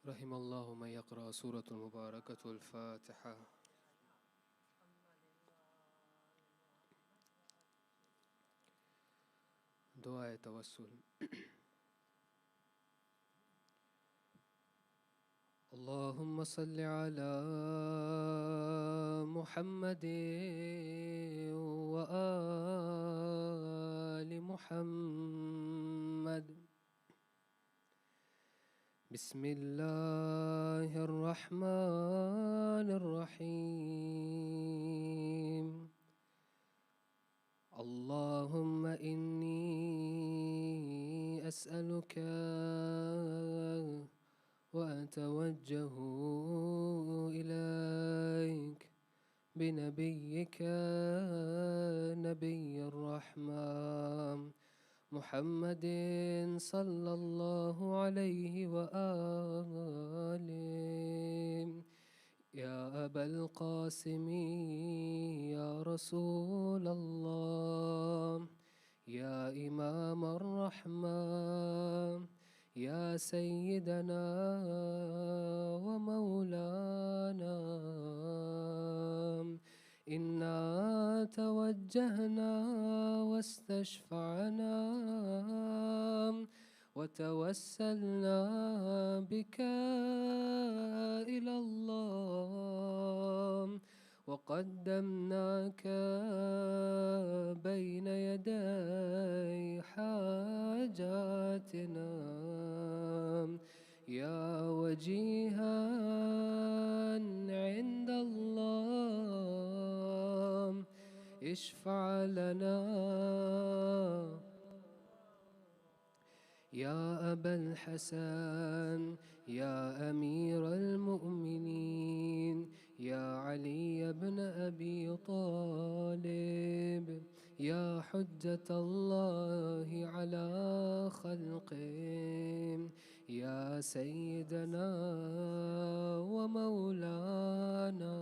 رحم الله من يقرأ سورة المباركة الفاتحة. دعاء توسل. اللهم صل على محمد وآل محمد. بسم الله الرحمن الرحيم. اللهم إني أسألك وأتوجه إليك بنبيك نبي الرحمة محمد صلى الله عليه وآله. يا أبا القاسم يا رسول الله، يا إمام الرحمة، يا سيدنا ومولانا، إنا توجهنا واستشفعنا وتوسلنا بك إلى الله، وقدمناك بين يدي حاجاتنا يا وجيها عند الله، اشفع لنا. يا أبا الحسن يا أمير المؤمنين، يا علي بن أبي طالب، يا حجة الله على خلقه، يا سيدنا ومولانا،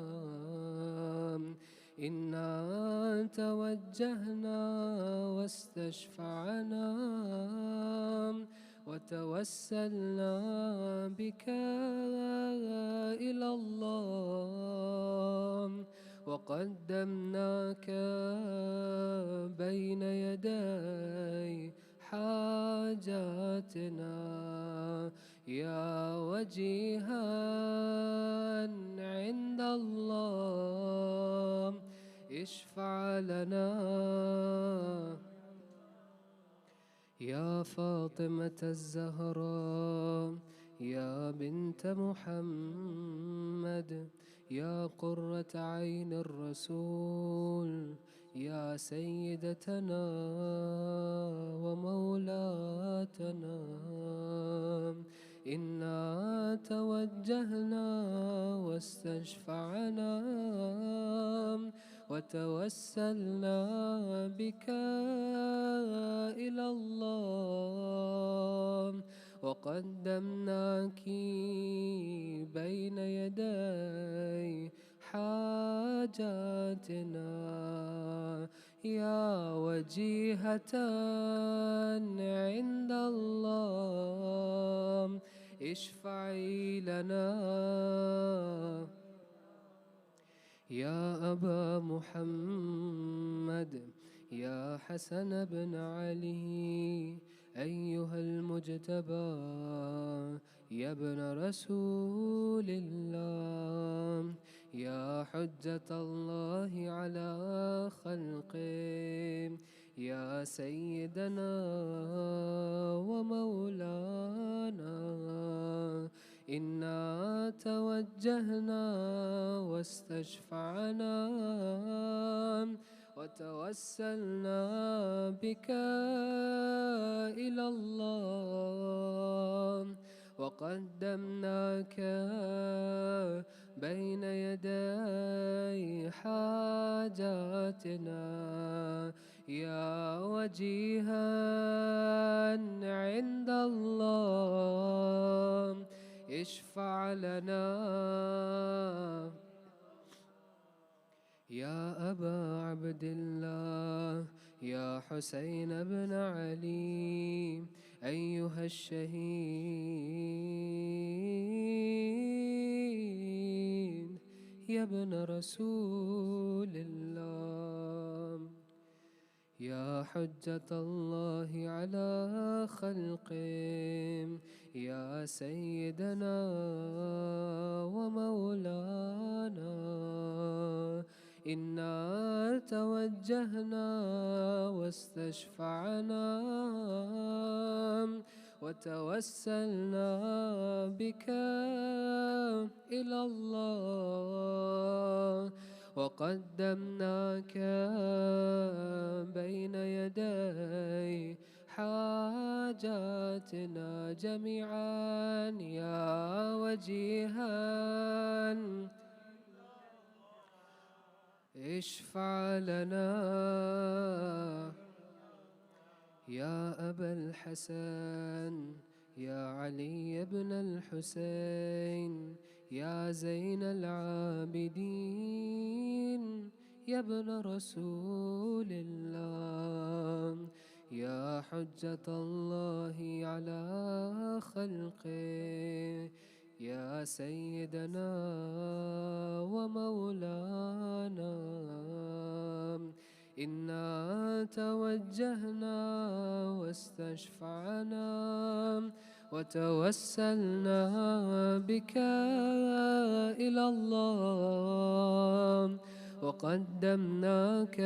إنا توجهنا واستشفعنا وتوسلنا بك إلى الله، وقدمناك بين يدي حاجاتنا يا وجيها عند الله، اشفع لنا. يا فاطمة الزهراء يا بنت محمد، يا قرة عين الرسول، يا سيدتنا ومولاتنا، إنا توجهنا واستشفعنا وتوسلنا بك إلى الله، وقدمناك بين يدي حاجاتنا يا وجيهة عند الله، اشفعي لنا. يا أبا محمد يا حسن بن علي، أيها المجتبى يا ابن رسول الله، يا حجة الله على خلقه، يا سيدنا ومولانا، إنا توجهنا واستشفعنا وتوسلنا بك إلى الله، وقدمناك بين يدي حاجاتنا يا وجيها عند الله، اشفع لنا. يا أبا عبد الله يا حسين بن علي، أيها الشهيد يا ابن رسول الله. يا حجة الله على خلقه، يا سيدنا ومولانا، إنا توجهنا واستشفعنا وتوسلنا بك إلى الله، وقدمناك بين يدي حاجاتنا جميعا يا وجيها. اشفع لنا يا أبا الحسن، يا علي بن الحسين، يا زين العابدين، يا ابن رسول الله. يا حجة الله على خلقه، يا سيدنا ومولانا، إنا توجهنا واستشفعنا وتوسلنا بك إلى الله، وقدمناك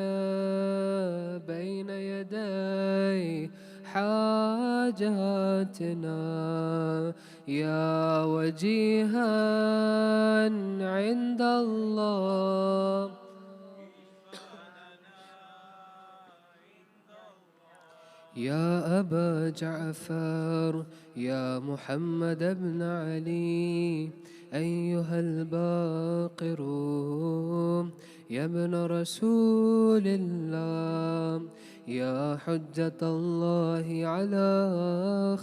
بين يدي حاجاتنا يا وجيها عند الله. يا أبا جعفر، يا محمد بن علي، أيها الباقر يا ابن رسول الله. يا حجة الله على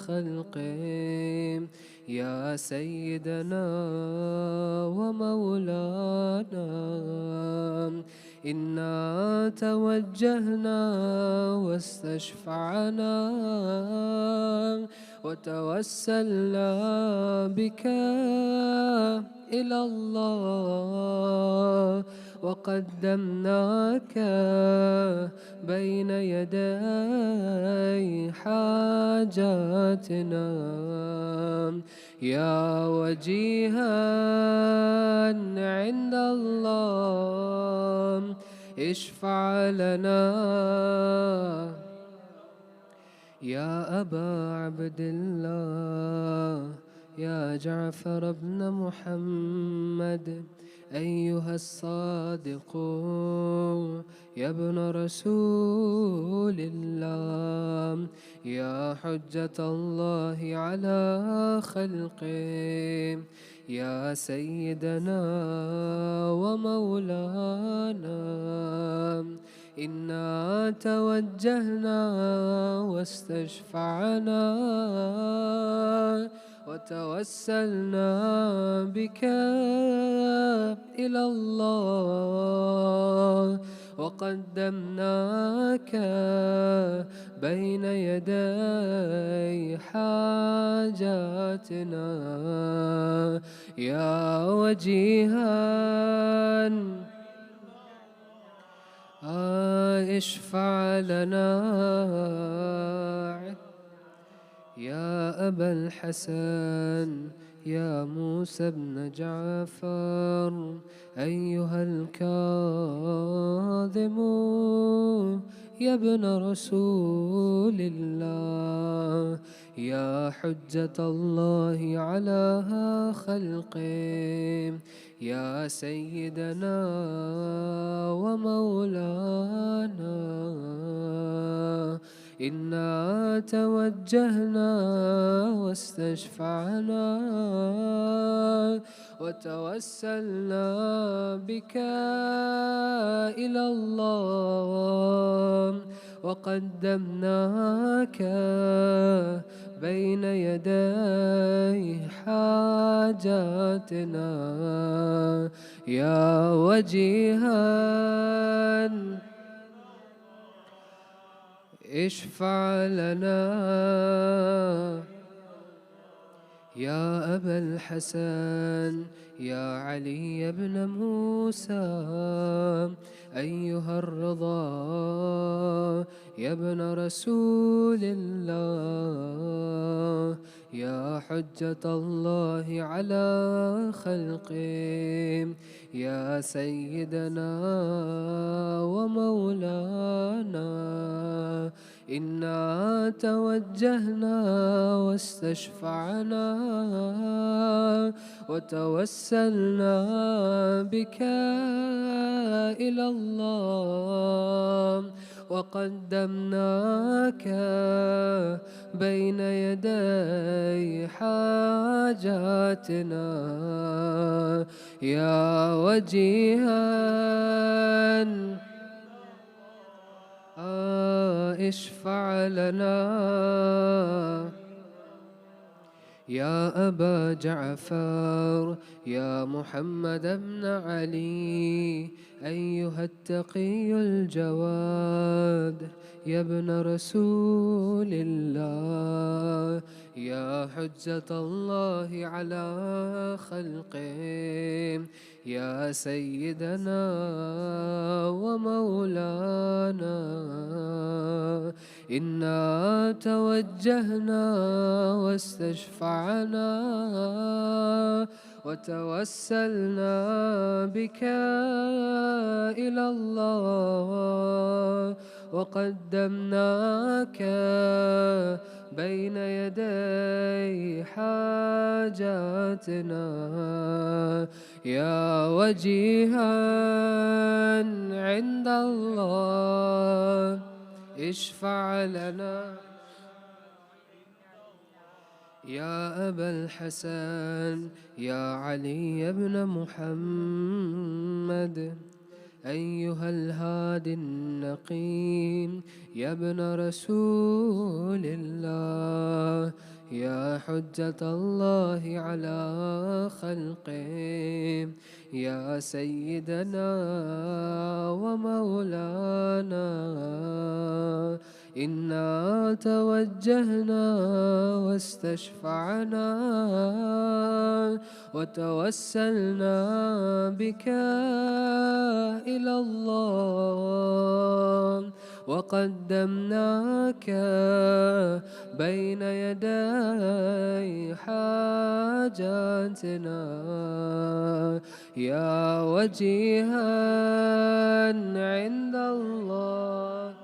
خلقه، يا سيدنا ومولانا، إنا توجهنا واستشفعنا وتوسلنا بك إلى الله، وقدمناك بين يدي حاجاتنا يا وجيها عند الله. اشفع لنا يا أبا عبد الله، يا جعفر بن محمد، أيها الصادق يا ابن رسول الله. يا حجة الله على خلقه، يا سيدنا ومولانا، إنا توجهنا واستشفعنا وتوسلنا بك إلى الله، وقدمناك بين يدي حاجاتنا يا وجيها. اشفع لنا يا أبا الحسن، يا موسى بن جعفر، أيها الكاظم يا ابن رسول الله. يا حجة الله على خلقه، يا سيدنا ومولانا، إنا توجهنا واستشفعنا وتوسلنا بك إلى الله، وقدمناك بين يدي حاجاتنا يا وجيها. اشفع لنا يا أبا الحسن يا علي بن موسى أيها الرضا يا ابن رسول الله يا حجة الله على خلقه يا سيدنا ومولانا إنا توجهنا واستشفعنا وتوسلنا بك إلى الله وقدمناك بين يدي حاجاتنا يا وجيها اشفع لنا يا أبا جعفر يا محمد بن علي أيها التقي الجواد يا ابن رسول الله يا حجة الله على خلقه يا سيدنا ومولانا إنا توجهنا واستشفعنا وتوسلنا بك إلى الله وقدمناك بين يدي حاجاتنا يا وجيها عند الله اشفع لنا يا أبا الحسن يا علي بن محمد أيها الهادي النقيم يا ابن رسول الله يا حجة الله على خلقه يا سيدنا ومولانا إنا توجهنا واستشفعنا وتوسلنا بك إلى الله وقدمناك بين يدي حاجاتنا يا وجيها عند الله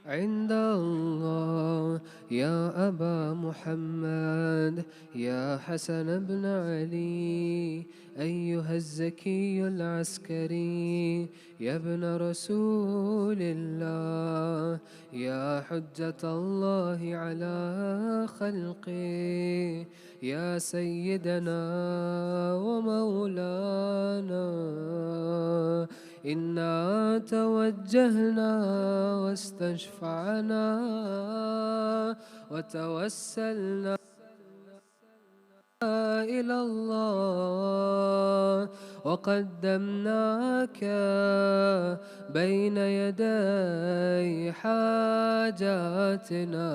عند الله يا أبا محمد يا حسن بن علي أيها الزكي العسكري يا ابن رسول الله يا حجة الله على خلقه يا سيدنا ومولانا إنا توجهنا واستشفعنا وتوسلنا إلى الله وقدمناك بين يدي حاجاتنا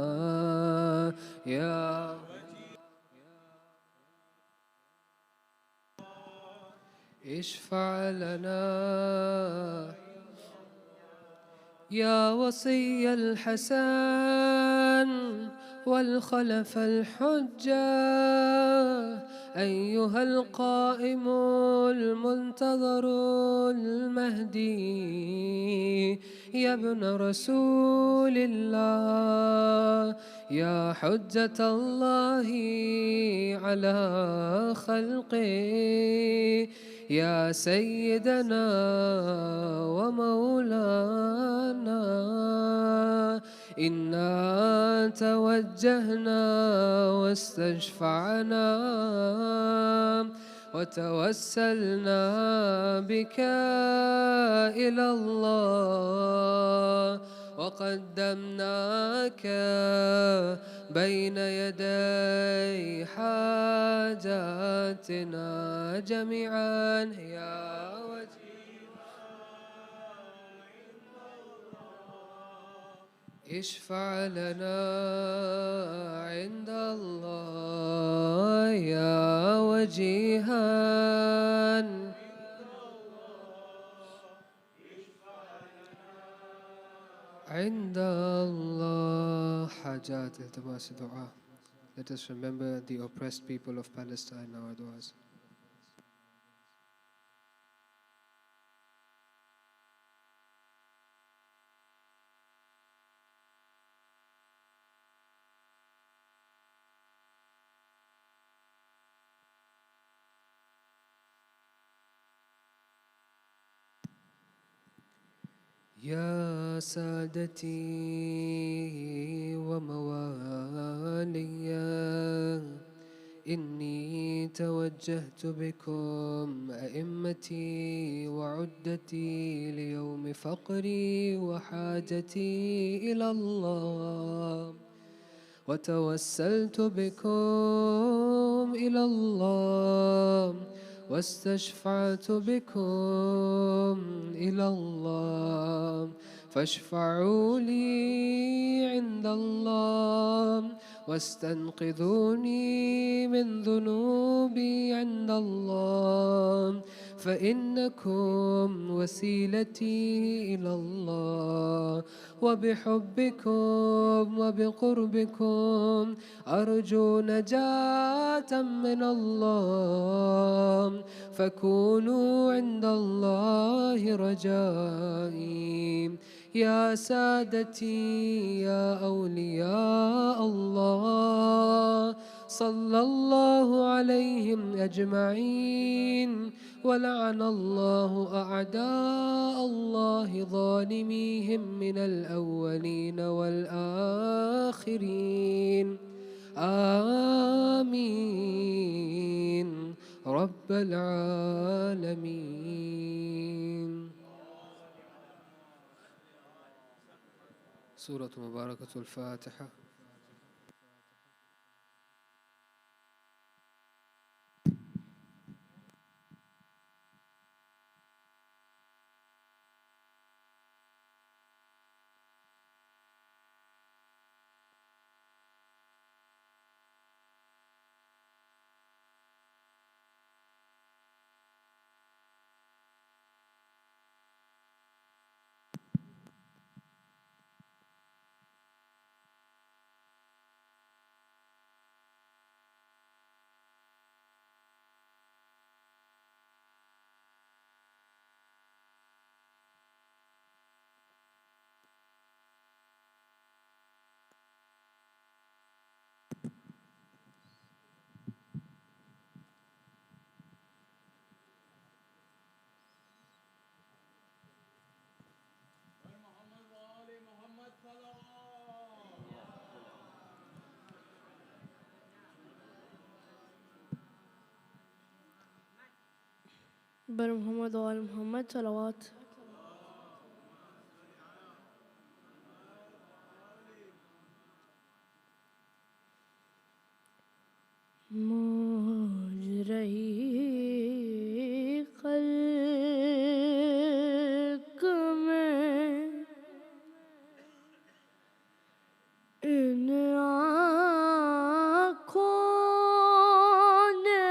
يا اشفع لنا يا وصي الحسن والخلف الحجة أيها القائم المنتظر المهدي يا ابن رسول الله يا حجة الله على خلقه يا سيدنا ومولانا إنا توجهنا واستشفعنا وتوسلنا بك إلى الله وقدمناك بين يدي حاجاتنا جميعا يا وجيها اشفع لنا عند الله يا وجيها عند الله حاجات التماس دعاء. Let us remember the oppressed people of Palestine in our du'as. يا سادتي وموالي إني توجهت بكم أئمتي وعدتي ليوم فقري وحاجتي إلى الله، وتوسلت بكم إلى الله، واستشفعت بكم إلى الله، فاشفعوا لي عند الله، واستنقذوني من ذنوبي عند الله، فإنكم وسيلتي إلى الله، وبحبكم وبقربكم أرجو نجاة من الله، فكونوا عند الله رجائي. يا سادتي يا أولياء الله، صلى الله عليهم أجمعين، ولعن الله أعداء الله ظالميهم من الأولين والآخرين. آمين رب العالمين. سورة مباركة الفاتحة. بر محمد و آل محمد صلوات. موج رہی خلق میں ان آنکھوں نے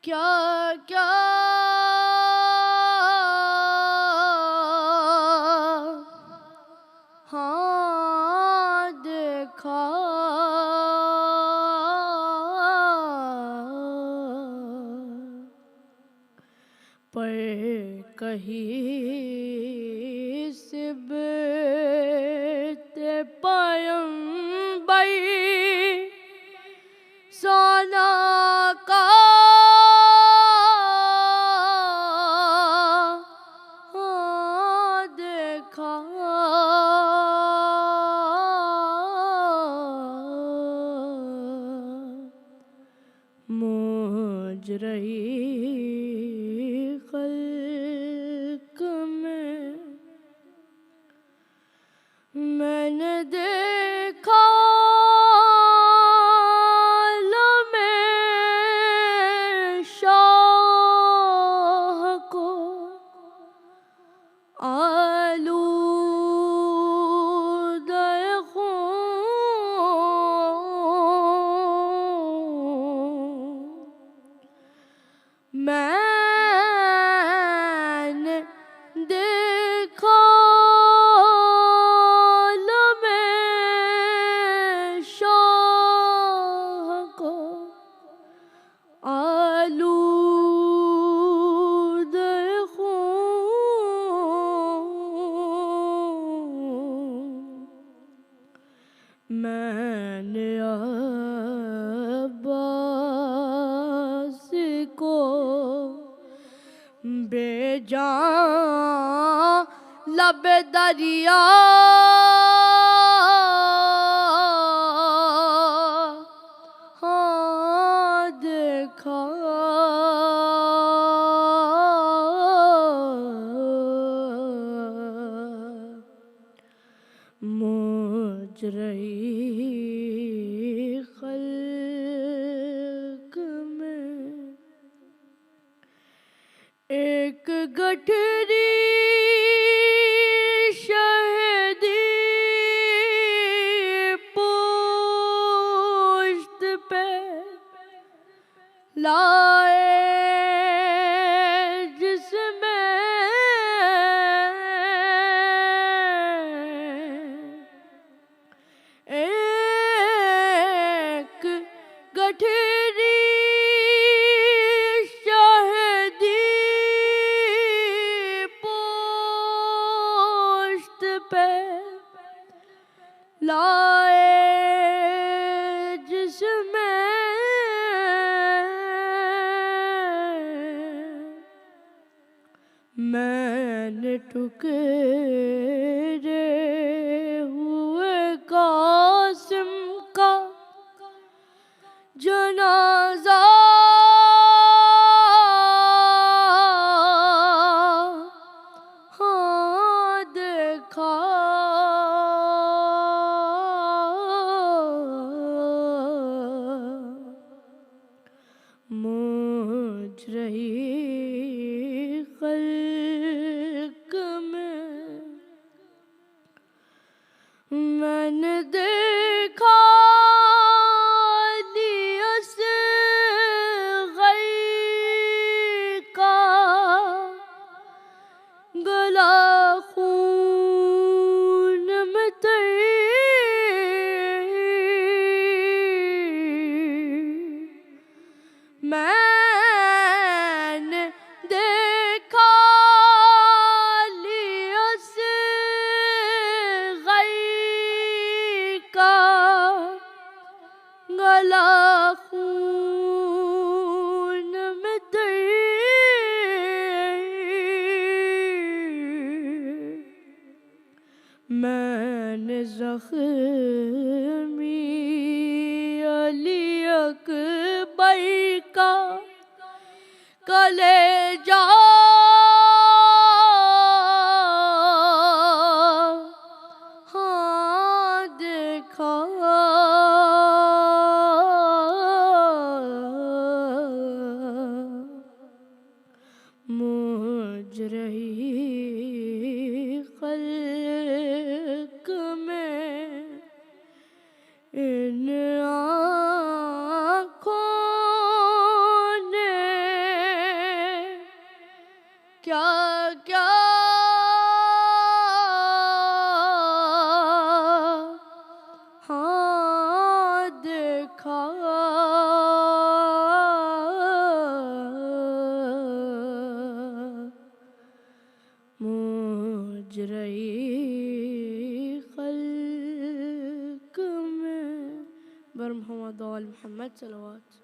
کیا کیا ہاں دیکھا پر کہیں سبت پیمبر سونا کا دیکھا موج رہی خلق میں نے دیکھا عالم شاہ کو آلو मैंने अब्बास को बेजान लब दरिया हाँ देखा मुझ रही खल्क में एक गठरी शहदी पुश्त पे लाए जिसमें एक गठरी शहदी पुश्त पे लाए जिसमें मैंने टुकड़े हुए कासिम का जनाजा हाँ देखा मुझ रही खल्क में मैंने देखा लियस गई का गला खून में मैंने देखा लियस गई का गला खून में मैंने ज़ख्मी अली अकबर का कलेजा हाँ देखा मुझ रही खल्क में इन आँखों ने क्या क्या हाँ देखा मुझ रही खल्क में बर मोहम्मद वाल Mohammad सलवात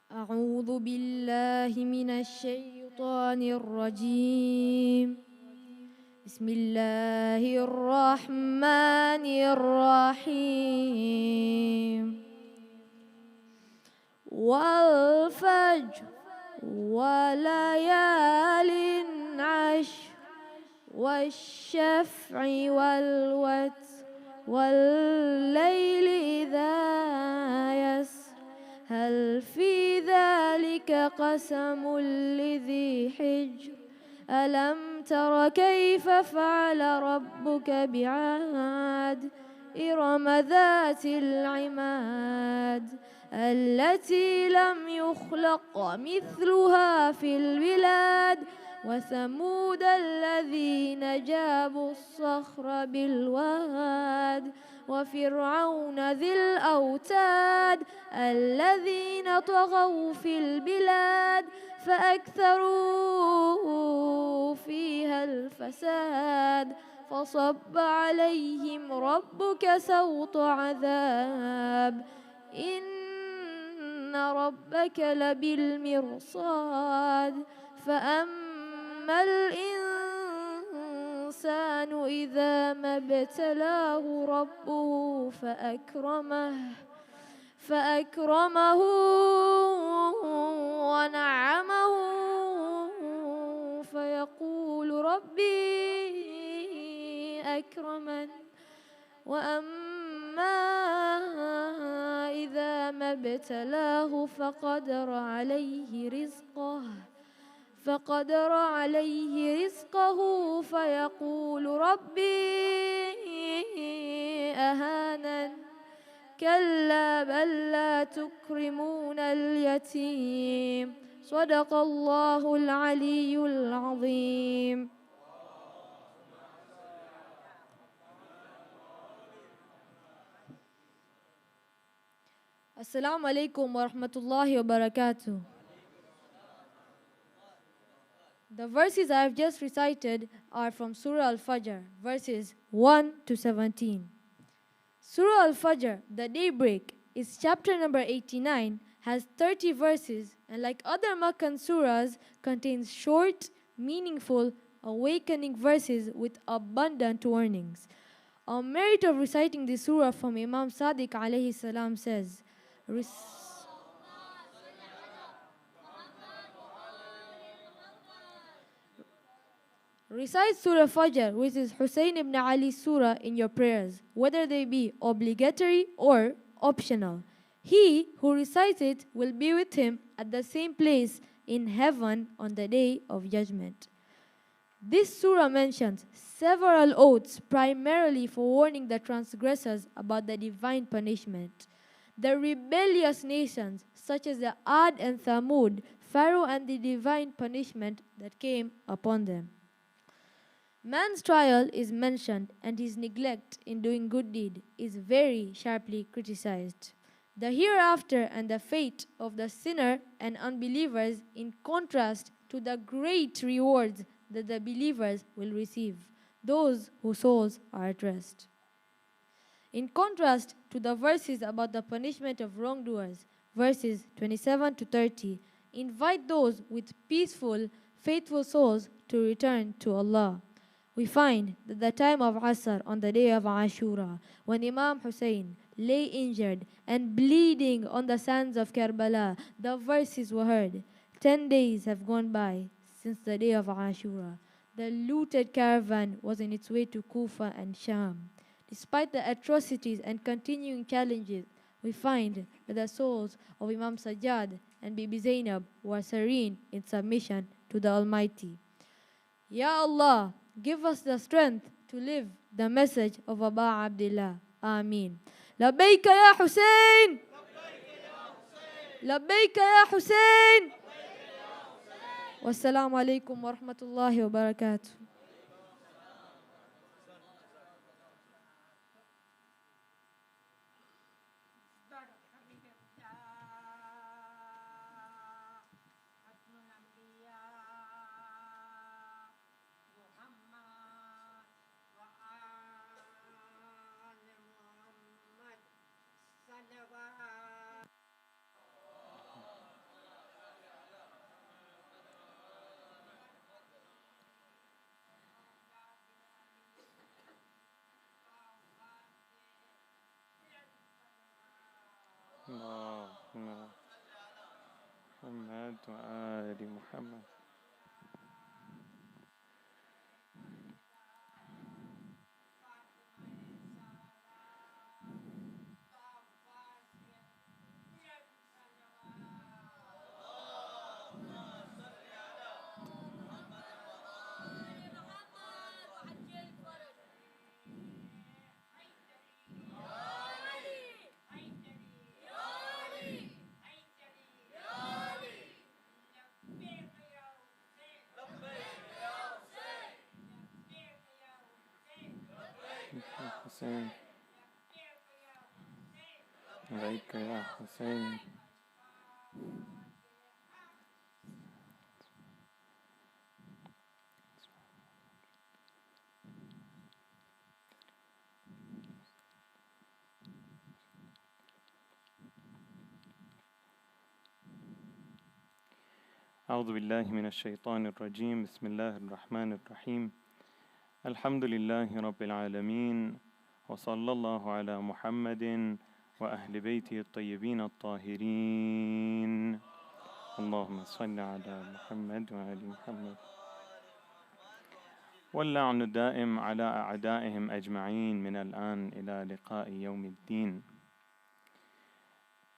أعوذ بالله من الشيطان الرجيم بسم الله الرحمن الرحيم والفجر وليال عشر والشفع والوتر والليل إذا يسر هل في ذلك قسم لذي حجر ألم تر كيف فعل ربك بعاد إرم ذات العماد التي لم يخلق مثلها في البلاد وثمود الذين جابوا الصخر بالواد وفرعون ذي الأوتاد الذين طغوا في البلاد فأكثروا فيها الفساد فصب عليهم ربك سوط عذاب إن ربك لبالمرصاد فأما الإنسان إذا ما ابتلاه ربه فأكرمه ونعمه فيقول ربي أكرمن وأما إذا ما ابتلاه فقدر عليه رزقه فيقول ربي أهانن كلا بل لا تكرمون اليتيم صدق الله العلي العظيم. Assalamu alaikum wa rahmatullahi wa barakatuh. The verses I have just recited are from Surah Al-Fajr, verses 1 to 17. Surah Al-Fajr, the daybreak, is chapter number 89, has 30 verses, and like other Meccan surahs, contains short, meaningful, awakening verses with abundant warnings. A merit of reciting this surah from Imam Sadiq alayhi salam says, recite Surah Fajr, which is Hussein ibn Ali's surah, in your prayers, whether they be obligatory or optional. He who recites it will be with him at the same place in heaven on the day of judgment. This surah mentions several oaths primarily for warning the transgressors about the divine punishment. The rebellious nations, such as the Ad and Thamud, Pharaoh, and the divine punishment that came upon them. Man's trial is mentioned, and his neglect in doing good deed is very sharply criticized. The hereafter and the fate of the sinner and unbelievers in contrast to the great rewards that the believers will receive, those whose souls are at rest. In contrast to the verses about the punishment of wrongdoers, verses 27 to 30, invite those with peaceful, faithful souls to return to Allah. We find that the time of Asr on the day of Ashura, when Imam Hussein lay injured and bleeding on the sands of Karbala, the verses were heard. 10 days have gone by since the day of Ashura. The looted caravan was on its way to Kufa and Sham. Despite the atrocities and continuing challenges, we find that the souls of Imam Sajjad and Bibi Zainab were serene in submission to the Almighty. Ya Allah, give us the strength to live the message of Aba Abdullah. Ameen. Labbaik ya Hussein! Labbaik ya Hussein! Wassalamu alaikum wa rahmatullahi wa barakatuh. No, no. محمد وآل محمد. Hussein, عليك يا حسين. أعوذ بالله من الشيطان الرجيم. بسم الله الرحمن الرحيم. الحمد لله رب العالمين، وصلى الله على محمد وأهل بيته الطيبين الطاهرين. اللهم صل على محمد وآل محمد. واللعن الدائم على أعدائهم أجمعين من الآن إلى لقاء يوم الدين.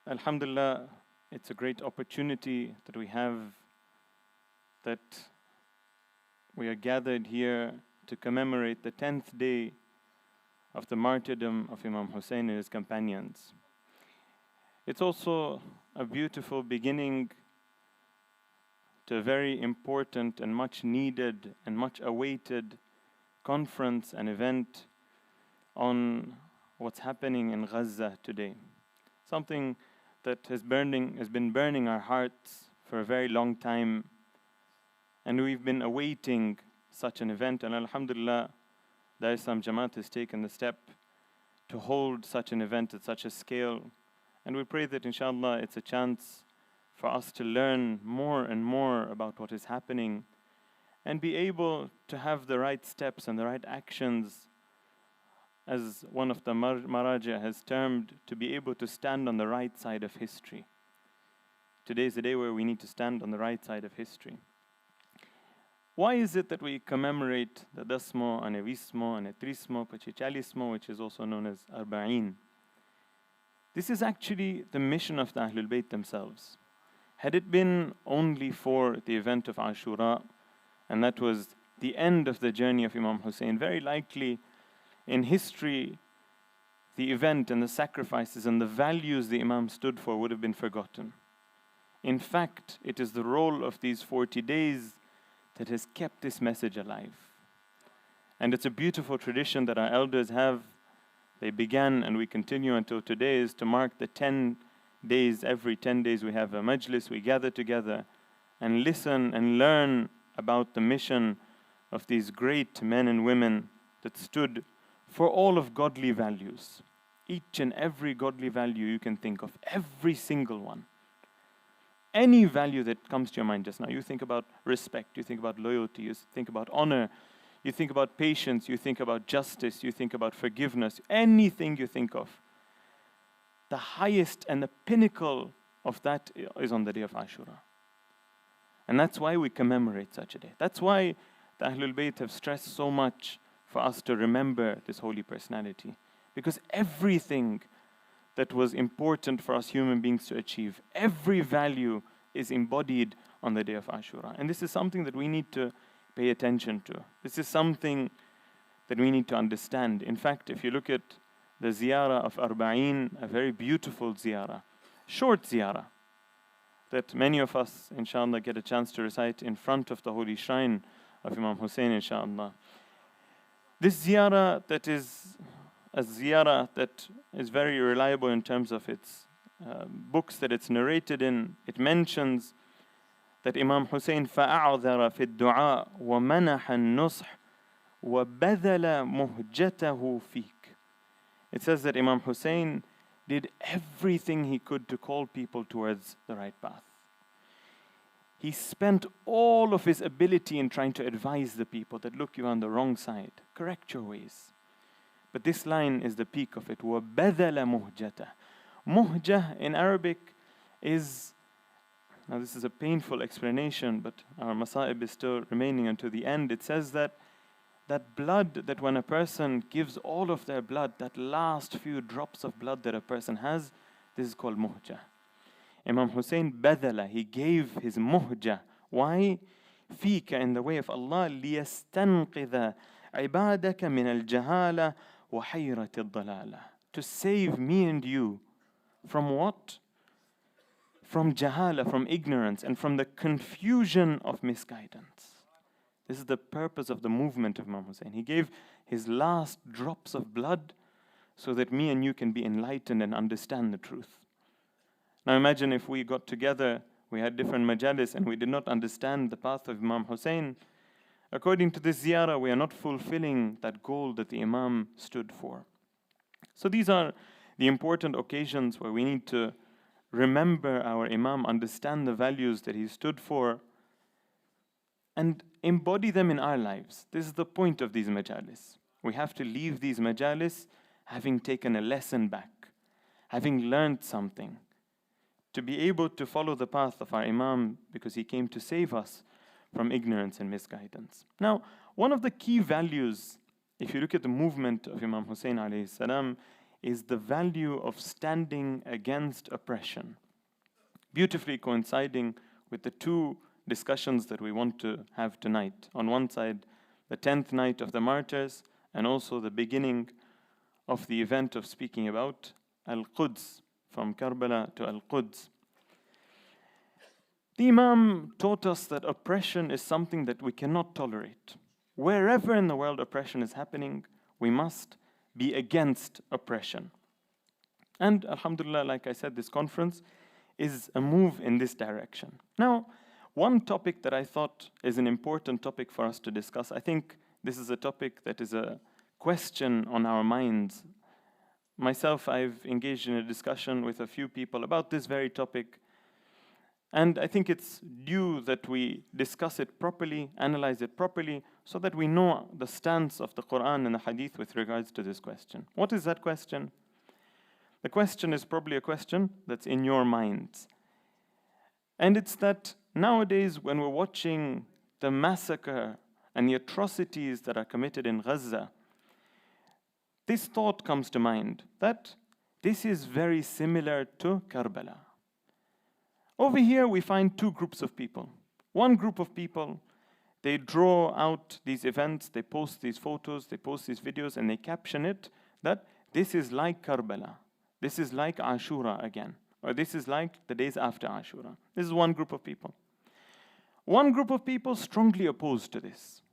Alhamdulillah, it's a great opportunity that we have, that we are gathered here to commemorate the 10th day of the martyrdom of Imam Hussein and his companions. It's also a beautiful beginning to a very important and much needed and much awaited conference and event on what's happening in Gaza today. Something that has been burning our hearts for a very long time, and we've been awaiting such an event. And alhamdulillah, the Islam Jamaat has taken the step to hold such an event at such a scale. And we pray that inshallah it's a chance for us to learn more and more about what is happening and be able to have the right steps and the right actions, as one of the Maraja has termed, to be able to stand on the right side of history. Today is the day where we need to stand on the right side of history. Why is it that we commemorate the Dasmo and a Vismo and a Trismo, Pachicalismo, which is also known as Arba'in? This is actually the mission of the Ahlul Bayt themselves. Had it been only for the event of Ashura, and that was the end of the journey of Imam Hussein, very likely in history, the event and the sacrifices and the values the Imam stood for would have been forgotten. In fact, it is the role of these 40 days that has kept this message alive. And it's a beautiful tradition that our elders have. They began and we continue until today, is to mark the 10 days. Every 10 days we have a majlis, we gather together and listen and learn about the mission of these great men and women that stood for all of godly values. Each and every godly value you can think of, every single one. Any value that comes to your mind just now. You think about respect, you think about loyalty, you think about honor, you think about patience, you think about justice, you think about forgiveness, anything you think of. The highest and the pinnacle of that is on the day of Ashura. And that's why we commemorate such a day. That's why the Ahlul Bayt have stressed so much for us to remember this holy personality. Because everything that was important for us human beings to achieve, every value is embodied on the day of Ashura. And this is something that we need to pay attention to. This is something that we need to understand. In fact, if you look at the ziyarah of Arba'in, a very beautiful ziyarah, short ziyarah, that many of us, inshallah, get a chance to recite in front of the holy shrine of Imam Hussein, inshallah. This ziyarah that is a ziyarah that is very reliable in terms of its books that it's narrated in. It mentions that Imam Hussein فَأَعْذَرَ فِي الدُّعَاء وَمَنَحَ النُّصْحِ وَبَذَلَ مُهْجَتَهُ فِيكَ. It says that Imam Hussein did everything he could to call people towards the right path. He spent all of his ability in trying to advise the people that, look, you're on the wrong side. Correct your ways. But this line is the peak of it. وَبَذَلَ مُهْجَتَهُ. Muhjah in Arabic is Now this is a painful explanation, but our masa'ib is still remaining until the end. It says that blood, that when a person gives all of their blood, that last few drops of blood that a person has, this is called muhjah. Imam Hussein badala, he gave his muhjah. Why? فيك, in the way of Allah, ليستنقذ عبادك من الجهالة وحيرة الضلالة. To save me and you from what? From jahala, from ignorance, and from the confusion of misguidance. This is the purpose of the movement of Imam Hussein. He gave his last drops of blood so that me and you can be enlightened and understand the truth. Now imagine if we got together, we had different majalis, and we did not understand the path of Imam Hussein. According to this ziyarah, we are not fulfilling that goal that the Imam stood for. So these are the important occasions where we need to remember our Imam, understand the values that he stood for, and embody them in our lives. This is the point of these majalis. We have to leave these majalis having taken a lesson back, having learned something, to be able to follow the path of our Imam, because he came to save us from ignorance and misguidance. Now, one of the key values, if you look at the movement of Imam Hussein alayhi salam, is the value of standing against oppression. Beautifully coinciding with the two discussions that we want to have tonight. On one side, the 10th night of the martyrs, and also the beginning of the event of speaking about Al-Quds, from Karbala to Al-Quds. The Imam taught us that oppression is something that we cannot tolerate. Wherever in the world oppression is happening, we must be against oppression. And alhamdulillah, like I said, this conference is a move in this direction. Now, one topic that I thought is an important topic for us to discuss, I think this is a topic that is a question on our minds. Myself, I've engaged in a discussion with a few people about this very topic, and I think it's due that we discuss it properly, analyze it properly, so that we know the stance of the Quran and the Hadith with regards to this question. What is that question? The question is probably a question that's in your minds. And it's that nowadays, when we're watching the massacre and the atrocities that are committed in Gaza, this thought comes to mind, that this is very similar to Karbala. Over here, we find two groups of people. One group of people, they draw out these events, they post these photos, they post these videos, and they caption it that this is like Karbala, this is like Ashura again, or this is like the days after Ashura. This is one group of people. One group of people strongly opposed to this.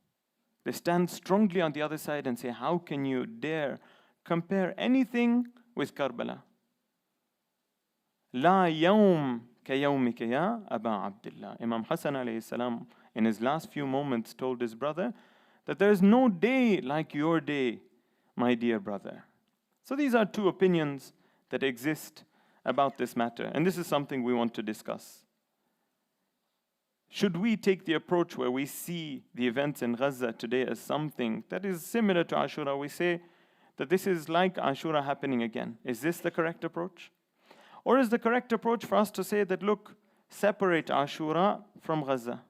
They stand strongly on the other side and say, how can you dare compare anything with Karbala? La yawm كَيَوْمِكَ يَا أَبَا عَبْدِ اللَّهِ. Imam Hassan alayhi salam, in his last few moments, told his brother that there is no day like your day, my dear brother. So these are two opinions that exist about this matter, and this is something we want to discuss. Should we take the approach where we see the events in Gaza today as something that is similar to Ashura? We say that this is like Ashura happening again. Is this the correct approach? Or is the correct approach for us to say that, look, separate Ashura from Gaza?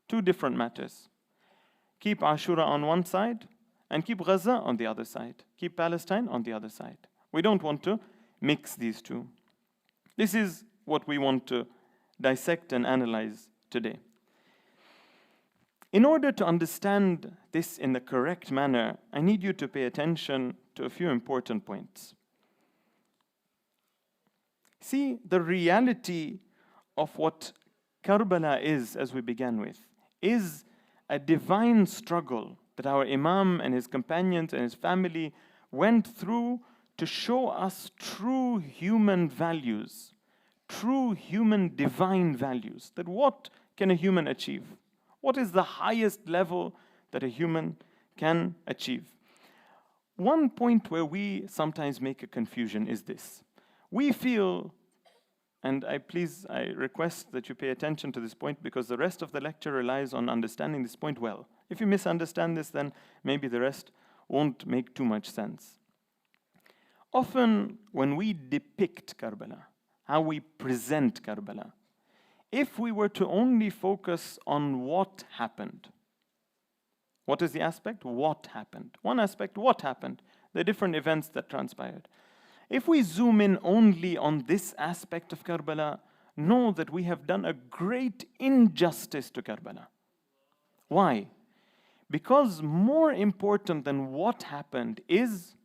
Two different matters. Keep Ashura on one side and keep Gaza on the other side. Keep Palestine on the other side. We don't want to mix these two. This is what we want to dissect and analyze today. In order to understand this in the correct manner, I need you to pay attention to a few important points. See, the reality of what Karbala is, as we began with, is a divine struggle that our Imam and his companions and his family went through to show us true human values, true human divine values. That what can a human achieve? What is the highest level that a human can achieve? One point where we sometimes make a confusion is this. We feel, and I request that you pay attention to this point, because the rest of the lecture relies on understanding this point well. If you misunderstand this, then maybe the rest won't make too much sense. Often when we depict Karbala, how we present Karbala, If we were to only focus on what happened, what is the aspect? What happened. One aspect, what happened, the different events that transpired. If we zoom in only on this aspect of Karbala, know that we have done a great injustice to Karbala. Why? Because more important than what happened is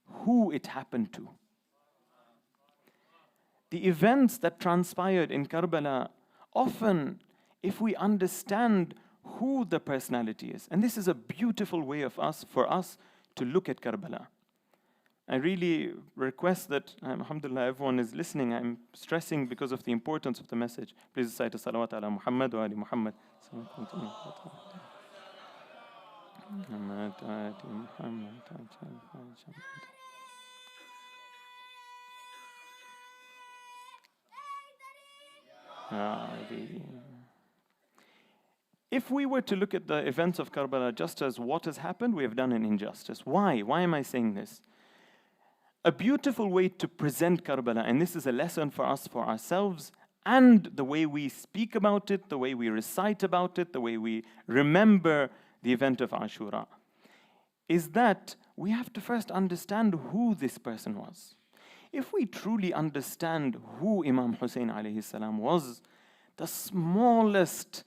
who it happened to. The events that transpired in Karbala, often, if we understand who the personality is, and this is a beautiful way for us to look at Karbala. I really request that, alhamdulillah, everyone is listening. I'm stressing because of the importance of the message. Please recite salawat ala Muhammad wa ali Muhammad. If we were to look at the events of Karbala just as what has happened, we have done an injustice. Why? Why am I saying this? A beautiful way to present Karbala, and this is a lesson for us, for ourselves, and the way we speak about it, the way we recite about it, the way we remember the event of Ashura, is that we have to first understand who this person was. If we truly understand who Imam Hussein alayhi salam was, the smallest,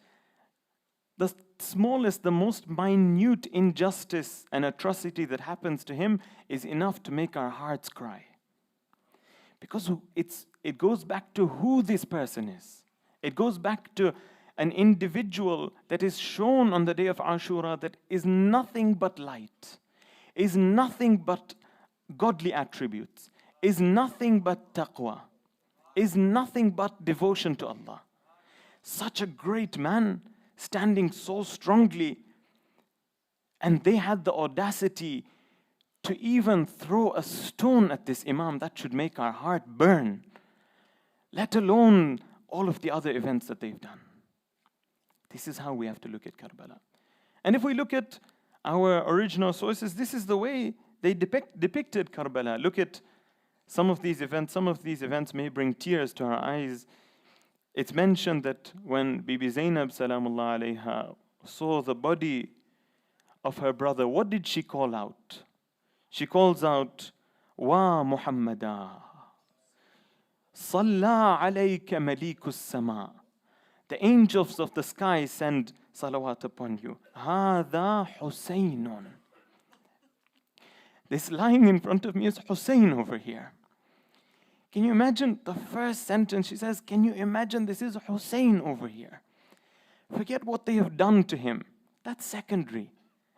the most minute injustice and atrocity that happens to him is enough to make our hearts cry. Because it goes back to who this person is. It goes back to an individual that is shown on the day of Ashura that is nothing but light, is nothing but godly attributes, is nothing but taqwa, is nothing but devotion to Allah. Such a great man, standing so strongly, and they had the audacity to even throw a stone at this Imam. That should make our heart burn, let alone all of the other events that they've done. This is how we have to look at Karbala. And if we look at our original sources, this is the way they depicted Karbala. Look at some of these events. Some of these events may bring tears to our eyes. It's mentioned that when Bibi Zainab salamullah alayha saw the body of her brother, what did she call out? She calls out, Wa Muhammada, Salla alayka malikus sama. The angels of the sky send salawat upon you. Hada Husaynun. This lying in front of me is Hussein over here. Can you imagine the first sentence? She says, can you imagine this is Hussein over here? Forget what they have done to him. That's secondary.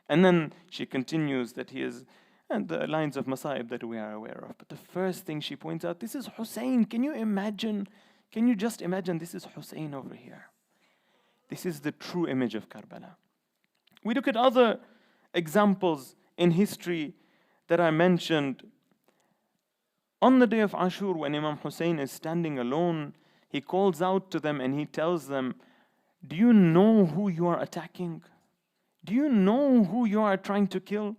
And then she continues that he is, and the lines of Masa'ib that we are aware of. But the first thing she points out, this is Hussein. Can you imagine? Can you just imagine this is Hussein over here? This is the true image of Karbala. We look at other examples in history that I mentioned. On the day of Ashur, when Imam Hussein is standing alone, he calls out to them and he tells them, do you know who you are attacking? Do you know who you are trying to kill?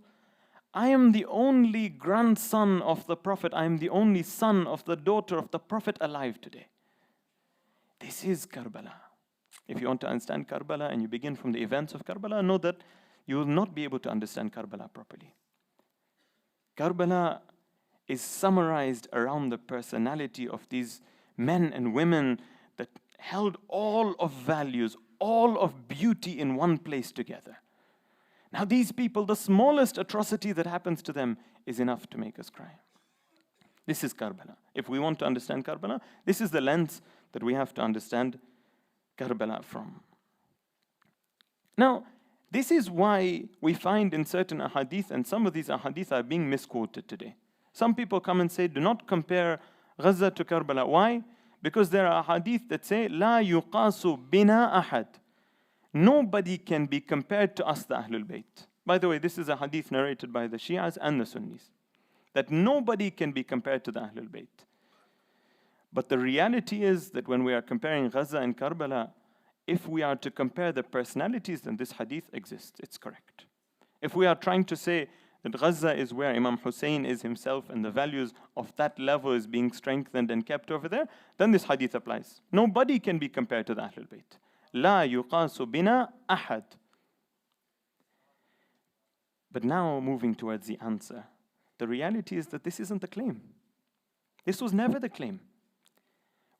I am the only grandson of the Prophet. I am the only son of the daughter of the Prophet alive today. This is Karbala. If you want to understand Karbala and you begin from the events of Karbala, know that you will not be able to understand Karbala properly. Karbala is summarized around the personality of these men and women that held all of values, all of beauty in one place together. Now these people, the smallest atrocity that happens to them is enough to make us cry. This is Karbala. If we want to understand Karbala, this is the lens that we have to understand Karbala from. Now, this is why we find in certain ahadith, and some of these ahadith are being misquoted today. Some people come and say, do not compare Gaza to Karbala. Why? Because there are hadith that say, La yuqasu bina ahad. Nobody can be compared to us, the Ahlul Bayt. By the way, this is a hadith narrated by the Shias and the Sunnis. That nobody can be compared to the Ahlul Bayt. But the reality is that when we are comparing Gaza and Karbala, if we are to compare the personalities, then this hadith exists. It's correct. If we are trying to say that Gaza is where Imam Hussein is himself and the values of that level is being strengthened and kept over there, then this hadith applies. Nobody can be compared to the Ahlul Bayt. La yuqasu bina ahad. But now moving towards the answer, the reality is that this isn't the claim. This was never the claim.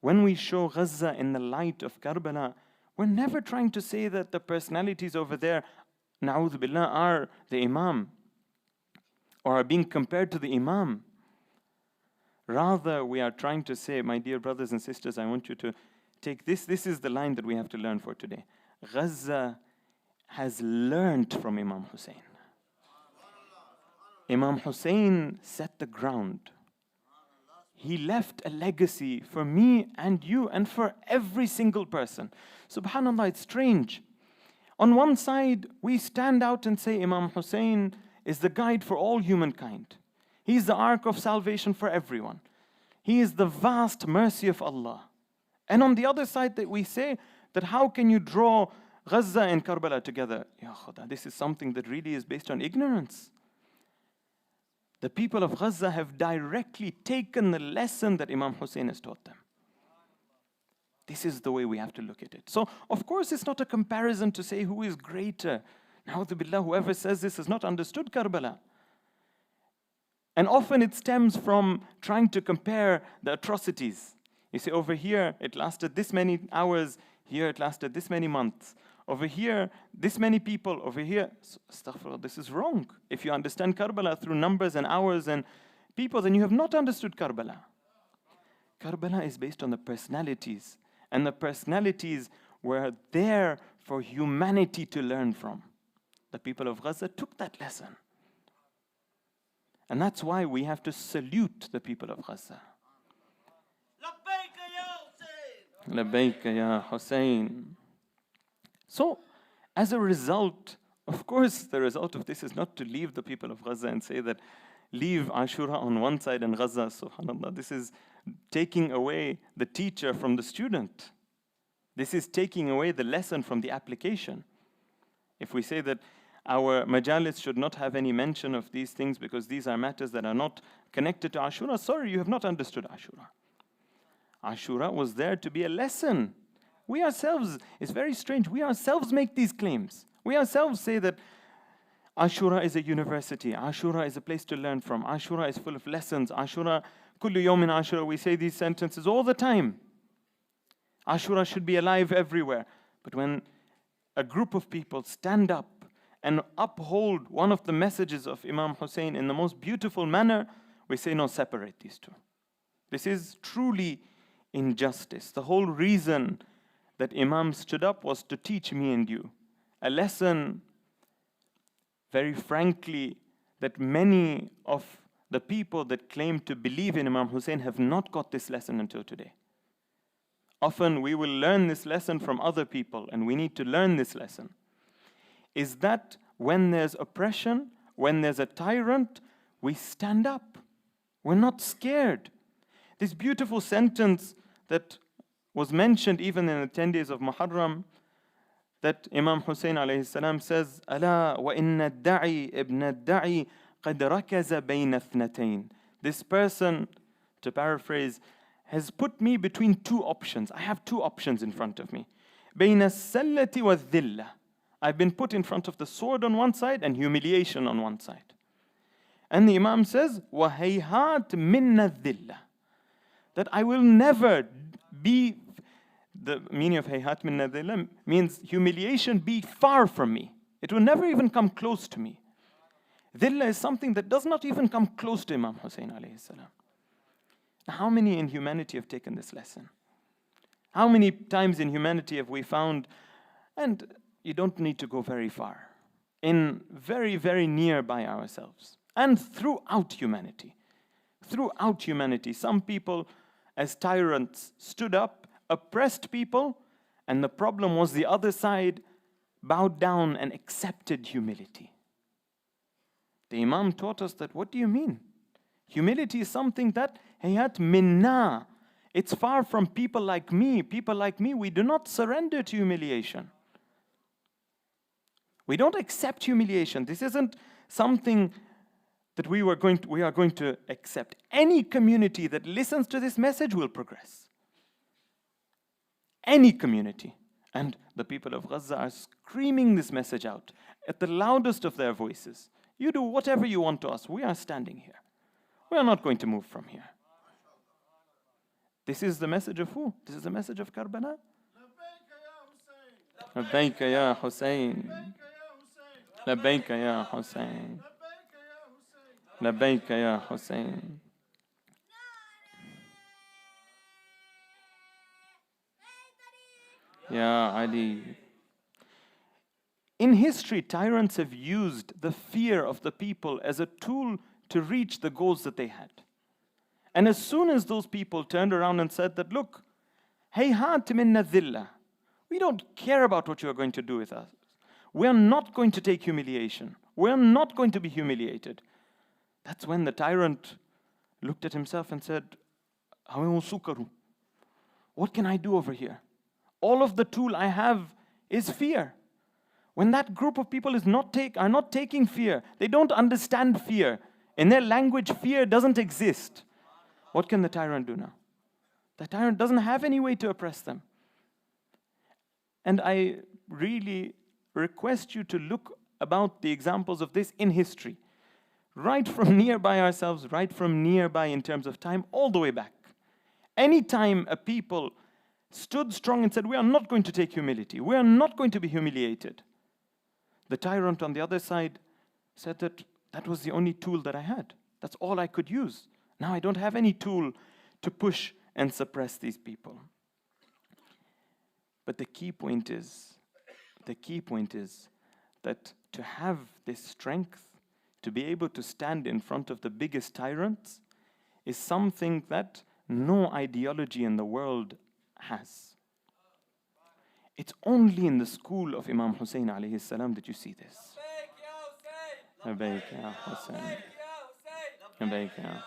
When we show Gaza in the light of Karbala, we're never trying to say that the personalities over there, na'udhu billah, are the Imam or are being compared to the Imam. Rather, we are trying to say, my dear brothers and sisters, I want you to take this. This is the line that we have to learn for today. Gaza has learned from Imam Hussein. Imam Hussein set the ground. He left a legacy for me and you and for every single person. SubhanAllah, it's strange. On one side, we stand out and say Imam Hussein is the guide for all humankind. He is the ark of salvation for everyone. He is the vast mercy of Allah. And on the other side, that we say that how can you draw Gaza and Karbala together? Ya Khuda, this is something that really is based on ignorance. The people of Gaza have directly taken the lesson that Imam Hussein has taught them. This is the way we have to look at it. So, of course, it's not a comparison to say who is greater. Na'udhu billah, whoever says this has not understood Karbala. And often it stems from trying to compare the atrocities. You see, over here, it lasted this many hours. Here, it lasted this many months. Over here, this many people. Over here, astaghfirullah, this is wrong. If you understand Karbala through numbers and hours and people, then you have not understood Karbala. Karbala is based on the personalities. And the personalities were there for humanity to learn from. The people of Gaza took that lesson. And that's why we have to salute the people of Gaza. Labbaika ya Hussein. So, as a result, of course, the result of this is not to leave the people of Gaza and say that leave Ashura on one side and Gaza, subhanAllah. This is taking away the teacher from the student. This is taking away the lesson from the application. If we say that our majalis should not have any mention of these things because these are matters that are not connected to Ashura, sorry, you have not understood Ashura. Ashura was there to be a lesson. We ourselves, it's very strange, we ourselves make these claims. We ourselves say that Ashura is a university, Ashura is a place to learn from, Ashura is full of lessons, Ashura, kullu yawmin Ashura, we say these sentences all the time. Ashura should be alive everywhere. But when a group of people stand up and uphold one of the messages of Imam Hussein in the most beautiful manner, we say, no, separate these two. This is truly injustice. The whole reason that Imam stood up was to teach me and you a lesson, very frankly, that many of the people that claim to believe in Imam Hussein have not got this lesson until today. Often we will learn this lesson from other people, and we need to learn this lesson. Is that when there's oppression, when there's a tyrant, we stand up. We're not scared. This beautiful sentence that was mentioned even in the 10 days of Muharram, that Imam Hussein alayhi salam says, "Ala wa inna ad-da'i ibn ad-da'i qad rakaza bayna ithnatayn." This person, to paraphrase, has put me between two options. I have two options in front of me. Bayna as-sallati wa dhilla. I've been put in front of the sword on one side and humiliation on one side. And the Imam says, wa hayhat minna dhilla. That I will never be, the meaning of hayhat minna dhilla means humiliation be far from me. It will never even come close to me. Dhilla is something that does not even come close to Imam Hussein alayhi salam. How many in humanity have taken this lesson? How many times in humanity have we found, and you don't need to go very far, in very, very near by ourselves, and throughout humanity, some people as tyrants stood up, oppressed people, and the problem was the other side bowed down and accepted humility. The Imam taught us that, what do you mean? Humility is something that hayat minna. It's far from people like me. People like me, we do not surrender to humiliation. We don't accept humiliation. This isn't something that we are going to accept. Any community that listens to this message will progress. Any community. And the people of Gaza are screaming this message out at the loudest of their voices. You do whatever you want to us. We are standing here. We are not going to move from here. This is the message of who? This is the message of Karbala. Labbaika ya Hussein. Labbaika ya Hussein. Labbaika ya Hussein. Ya Ali. In history, tyrants have used the fear of the people as a tool to reach the goals that they had. And as soon as those people turned around and said that, look, hayhat minna dhillah, we don't care about what you are going to do with us. We are not going to take humiliation. We are not going to be humiliated. That's when the tyrant looked at himself and said, what can I do over here? All of the tool I have is fear. When that group of people are not taking fear, they don't understand fear. In their language, fear doesn't exist. What can the tyrant do now? The tyrant doesn't have any way to oppress them. And I really request you to look about the examples of this in history. Right from nearby ourselves, right from nearby in terms of time, all the way back. Anytime a people stood strong and said, we are not going to take humility, we are not going to be humiliated, the tyrant on the other side said that was the only tool that I had. That's all I could use. Now I don't have any tool to push and suppress these people. But the key point is that to have this strength, to be able to stand in front of the biggest tyrants, is something that no ideology in the world has. It's only in the school of Imam Hussein alayhi salam that you see this. Labbaik ya Hussein. Labbaik ya.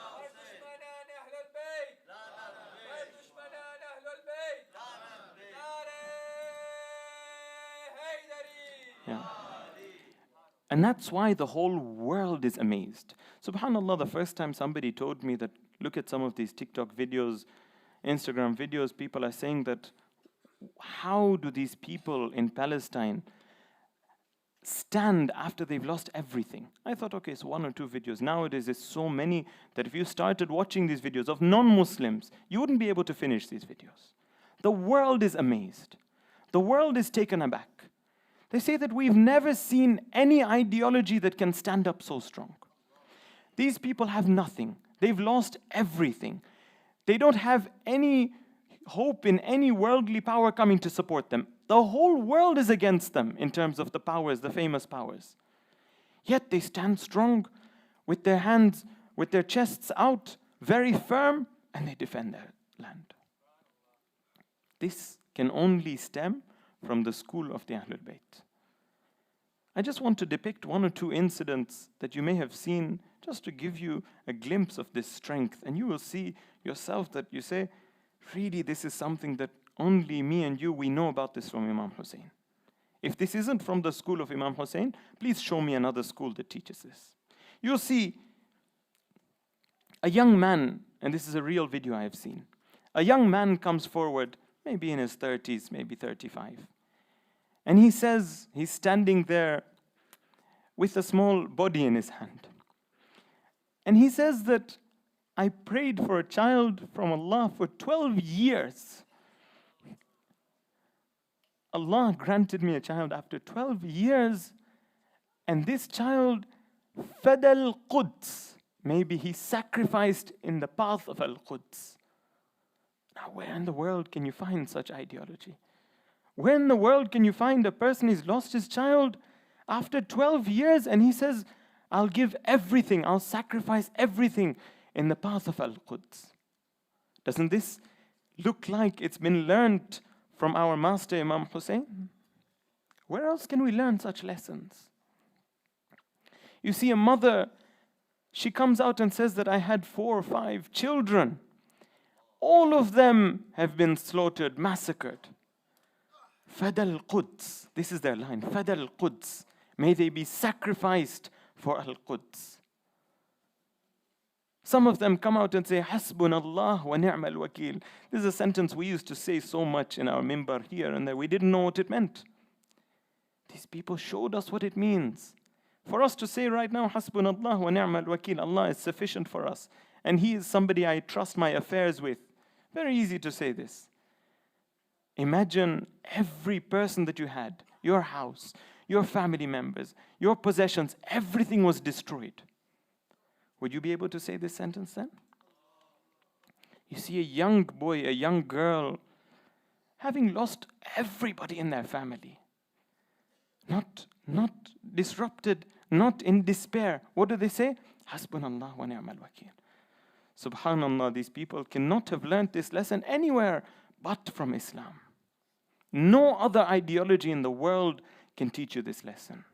Yeah. And that's why the whole world is amazed. SubhanAllah, the first time somebody told me that, look at some of these TikTok videos, Instagram videos, people are saying that, how do these people in Palestine stand after they've lost everything? I thought, okay, so 1 or 2 videos. Nowadays, there's so many that if you started watching these videos of non-Muslims, you wouldn't be able to finish these videos. The world is amazed. The world is taken aback. They say that we've never seen any ideology that can stand up so strong. These people have nothing. They've lost everything. They don't have any hope in any worldly power coming to support them. The whole world is against them in terms of the powers, the famous powers. Yet they stand strong with their hands, with their chests out, very firm, and they defend their land. This can only stem from the school of the Ahlul Bayt. I just want to depict 1 or 2 incidents that you may have seen, just to give you a glimpse of this strength. And you will see yourself that you say, really, this is something that only me and you, we know about this from Imam Hussein. If this isn't from the school of Imam Hussein, please show me another school that teaches this. You'll see a young man, and this is a real video I have seen. A young man comes forward, maybe in his 30s, maybe 35. And he says, he's standing there with a small body in his hand. And he says that, I prayed for a child from Allah for 12 years. Allah granted me a child after 12 years. And this child, fed al-Quds. Maybe he sacrificed in the path of al-Quds. Now, where in the world can you find such ideology? Where in the world can you find a person who's lost his child after 12 years and he says, I'll give everything, I'll sacrifice everything in the path of Al-Quds? Doesn't this look like it's been learned from our master Imam Hussein? Where else can we learn such lessons? You see a mother, she comes out and says that I had 4 or 5 children. All of them have been slaughtered, massacred. Fad al-Quds. This is their line. Fad al-Quds. May they be sacrificed for al-Quds. Some of them come out and say, Hasbunallah wa ni'mal wakil. This is a sentence we used to say so much in our mimbar here and there. We didn't know what it meant. These people showed us what it means. For us to say right now, Hasbunallah wa ni'mal wakil, Allah is sufficient for us. And He is somebody I trust my affairs with. Very easy to say this. Imagine every person that you had, your house, your family members, your possessions, everything was destroyed. Would you be able to say this sentence then? You see a young boy, a young girl, having lost everybody in their family. Not disrupted, not in despair. What do they say? Hasbunallah wa ni'mal wakil. Subhanallah, these people cannot have learned this lesson anywhere but from Islam. No other ideology in the world can teach you this lesson.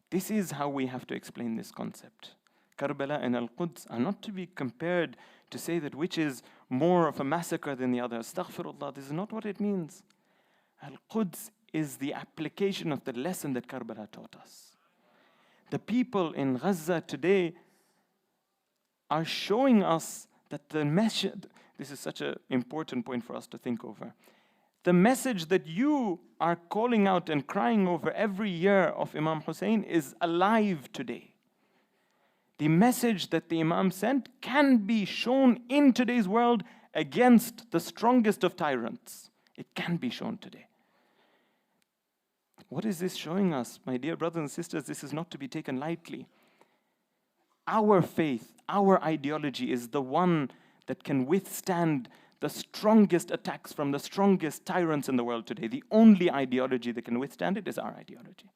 This is how we have to explain this concept. Karbala and Al-Quds are not to be compared to say that which is more of a massacre than the other. Astaghfirullah, this is not what it means. Al-Quds is the application of the lesson that Karbala taught us. The people in Gaza today are showing us that the message, this is such an important point for us to think over. The message that you are calling out and crying over every year of Imam Hussein is alive today. The message that the Imam sent can be shown in today's world against the strongest of tyrants. It can be shown today. What is this showing us? My dear brothers and sisters, this is not to be taken lightly. Our faith, our ideology is the one that can withstand the strongest attacks from the strongest tyrants in the world today. The only ideology that can withstand it is our ideology.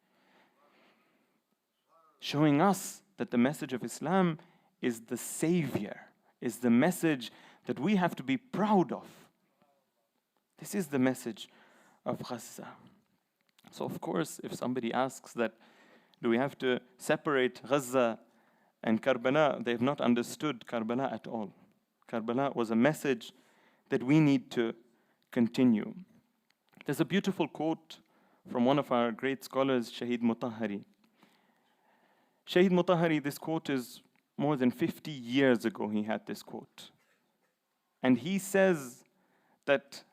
Showing us that the message of Islam is the savior, is the message that we have to be proud of. This is the message of Gaza. So of course, if somebody asks that, do we have to separate Gaza and Karbala, they have not understood Karbala at all. Karbala was a message that we need to continue. There's a beautiful quote from one of our great scholars, Shaheed Mutahari. Shaheed Mutahari, this quote is more than 50 years ago he had this quote. And he says that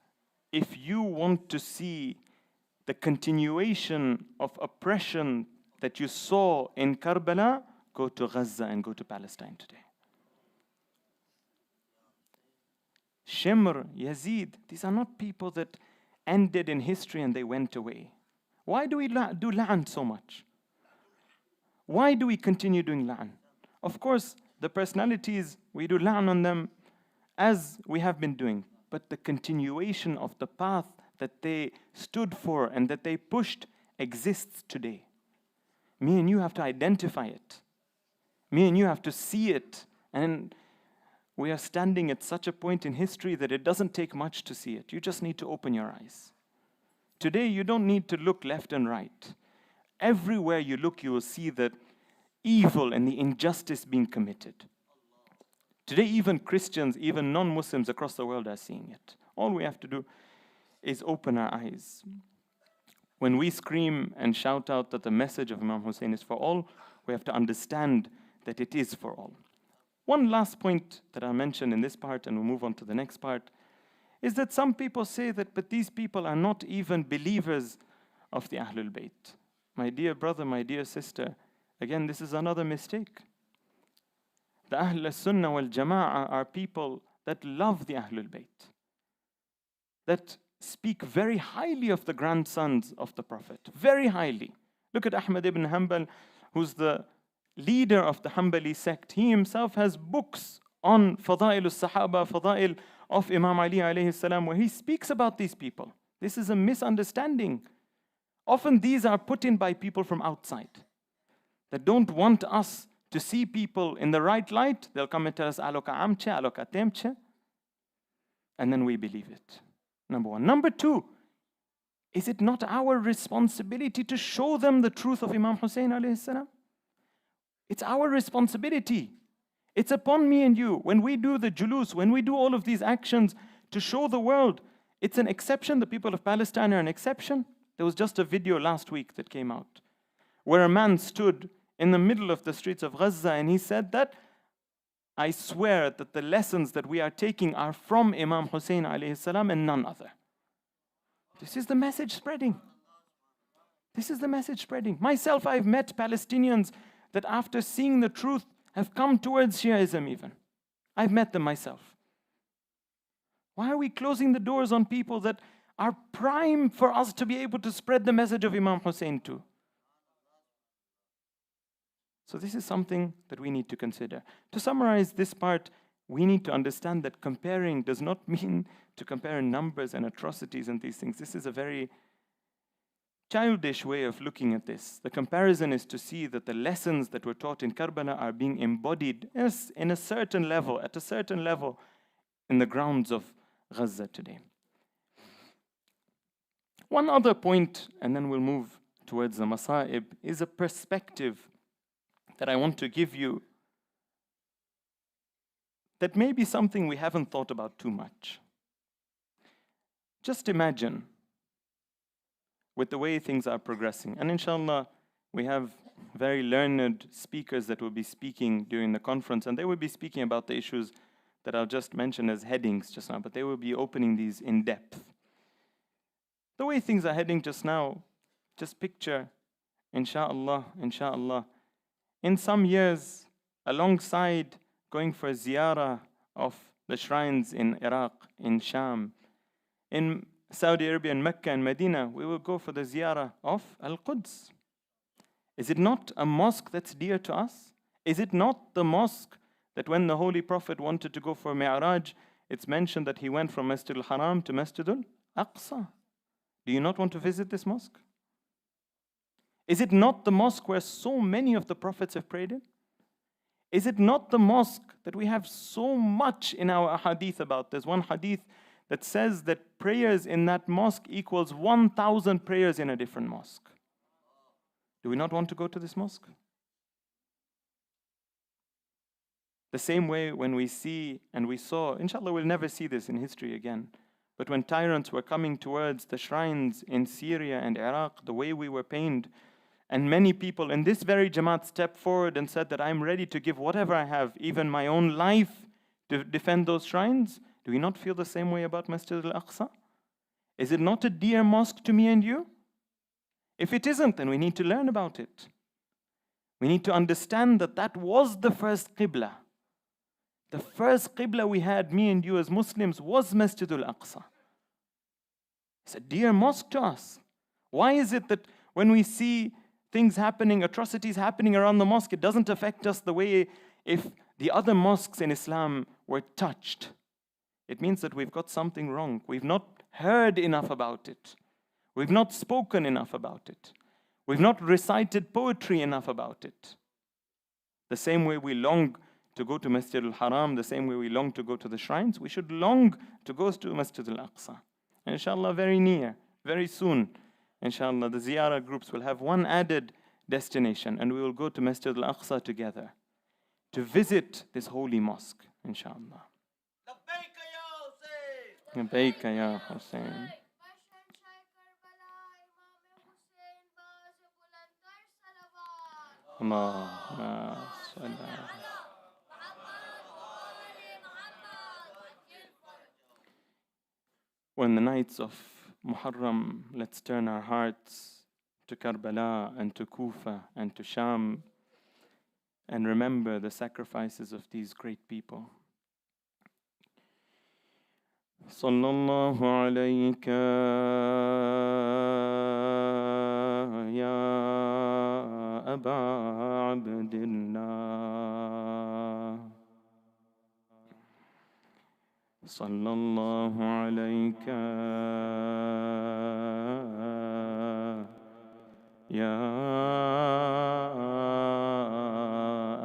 if you want to see the continuation of oppression that you saw in Karbala, go to Gaza and go to Palestine today. Shimr, Yazid, these are not people that ended in history and they went away. Why do we do la'an so much? Why do we continue doing la'an? Of course, the personalities, we do la'an on them as we have been doing. But the continuation of the path that they stood for and that they pushed exists today. Me and you have to identify it. Me and you have to see it. And we are standing at such a point in history that it doesn't take much to see it. You just need to open your eyes. Today, you don't need to look left and right. Everywhere you look, you will see the evil and the injustice being committed. Today, even Christians, even non-Muslims across the world are seeing it. All we have to do is open our eyes. When we scream and shout out that the message of Imam Hussein is for all, we have to understand that it is for all. One last point that I'll mention in this part, and we'll move on to the next part, is that some people say that, but these people are not even believers of the Ahlul Bayt. My dear brother, my dear sister, again, this is another mistake. The Ahl Sunnah wal Jama'ah are people that love the Ahlul Bayt, that speak very highly of the grandsons of the Prophet, very highly. Look at Ahmad ibn Hanbal, who's the leader of the Hanbali sect. He himself has books on Fadail al-Sahaba, Fadail of Imam Ali alayhi salam, where he speaks about these people. This is a misunderstanding. Often these are put in by people from outside that don't want us to see people in the right light. They'll come and tell us, aloka amche, aloka temche, and then we believe it. Number one. Number two, is it not our responsibility to show them the truth of Imam Hussein alayhi salam? It's our responsibility. It's upon me and you. When we do the julus, when we do all of these actions to show the world, it's an exception. The people of Palestine are an exception. There was just a video last week that came out where a man stood in the middle of the streets of Gaza and he said that I swear that the lessons that we are taking are from Imam Hussein alayhi salam and none other. This is the message spreading. This is the message spreading. Myself, I've met Palestinians that after seeing the truth have come towards Shiaism even. I've met them myself. Why are we closing the doors on people that are prime for us to be able to spread the message of Imam Hussein to? So this is something that we need to consider. To summarize this part, we need to understand that comparing does not mean to compare numbers and atrocities and these things. This is a very childish way of looking at this. The comparison is to see that the lessons that were taught in Karbala are being embodied in a certain level, at a certain level, in the grounds of Gaza today. One other point, and then we'll move towards the Masa'ib, is a perspective that I want to give you that may be something we haven't thought about too much. Just imagine, with the way things are progressing, and inshallah, we have very learned speakers that will be speaking during the conference, and they will be speaking about the issues that I'll just mention as headings just now, but they will be opening these in depth. The way things are heading just now, just picture, inshallah, in some years, alongside going for a ziyarah of the shrines in Iraq, in Sham, in Saudi Arabia, in Mecca and Medina, we will go for the ziyarah of Al-Quds. Is it not a mosque that's dear to us? Is it not the mosque that when the Holy Prophet wanted to go for Mi'raj, it's mentioned that he went from Masjid al-Haram to Masjid al-Aqsa? Do you not want to visit this mosque? Is it not the mosque where so many of the prophets have prayed in? Is it not the mosque that we have so much in our hadith about? There's one hadith that says that prayers in that mosque equals 1,000 prayers in a different mosque. Do we not want to go to this mosque? The same way when we see and we saw, inshallah we'll never see this in history again, but when tyrants were coming towards the shrines in Syria and Iraq, the way we were pained, and many people in this very Jamaat stepped forward and said that I'm ready to give whatever I have, even my own life, to defend those shrines. Do we not feel the same way about Masjid al-Aqsa? Is it not a dear mosque to me and you? If it isn't, then we need to learn about it. We need to understand that that was the first Qibla. The first Qibla we had, me and you as Muslims, was Masjid al-Aqsa. It's a dear mosque to us. Why is it that when we see things happening, atrocities happening around the mosque, it doesn't affect us the way if the other mosques in Islam were touched? It means that we've got something wrong. We've not heard enough about it. We've not spoken enough about it. We've not recited poetry enough about it. The same way we long to go to Masjid al-Haram, the same way we long to go to the shrines, we should long to go to Masjid al-Aqsa. And inshallah, very near, very soon, inshallah, the ziyarah groups will have one added destination, and we will go to Masjid al-Aqsa together to visit this holy mosque, inshallah. لبيك يا حسين. اللهم صل على. When the nights of Muharram, let's turn our hearts to Karbala and to Kufa and to Sham and remember the sacrifices of these great people. صلى الله عليك يا أبا عبد الله صلى الله عليك يا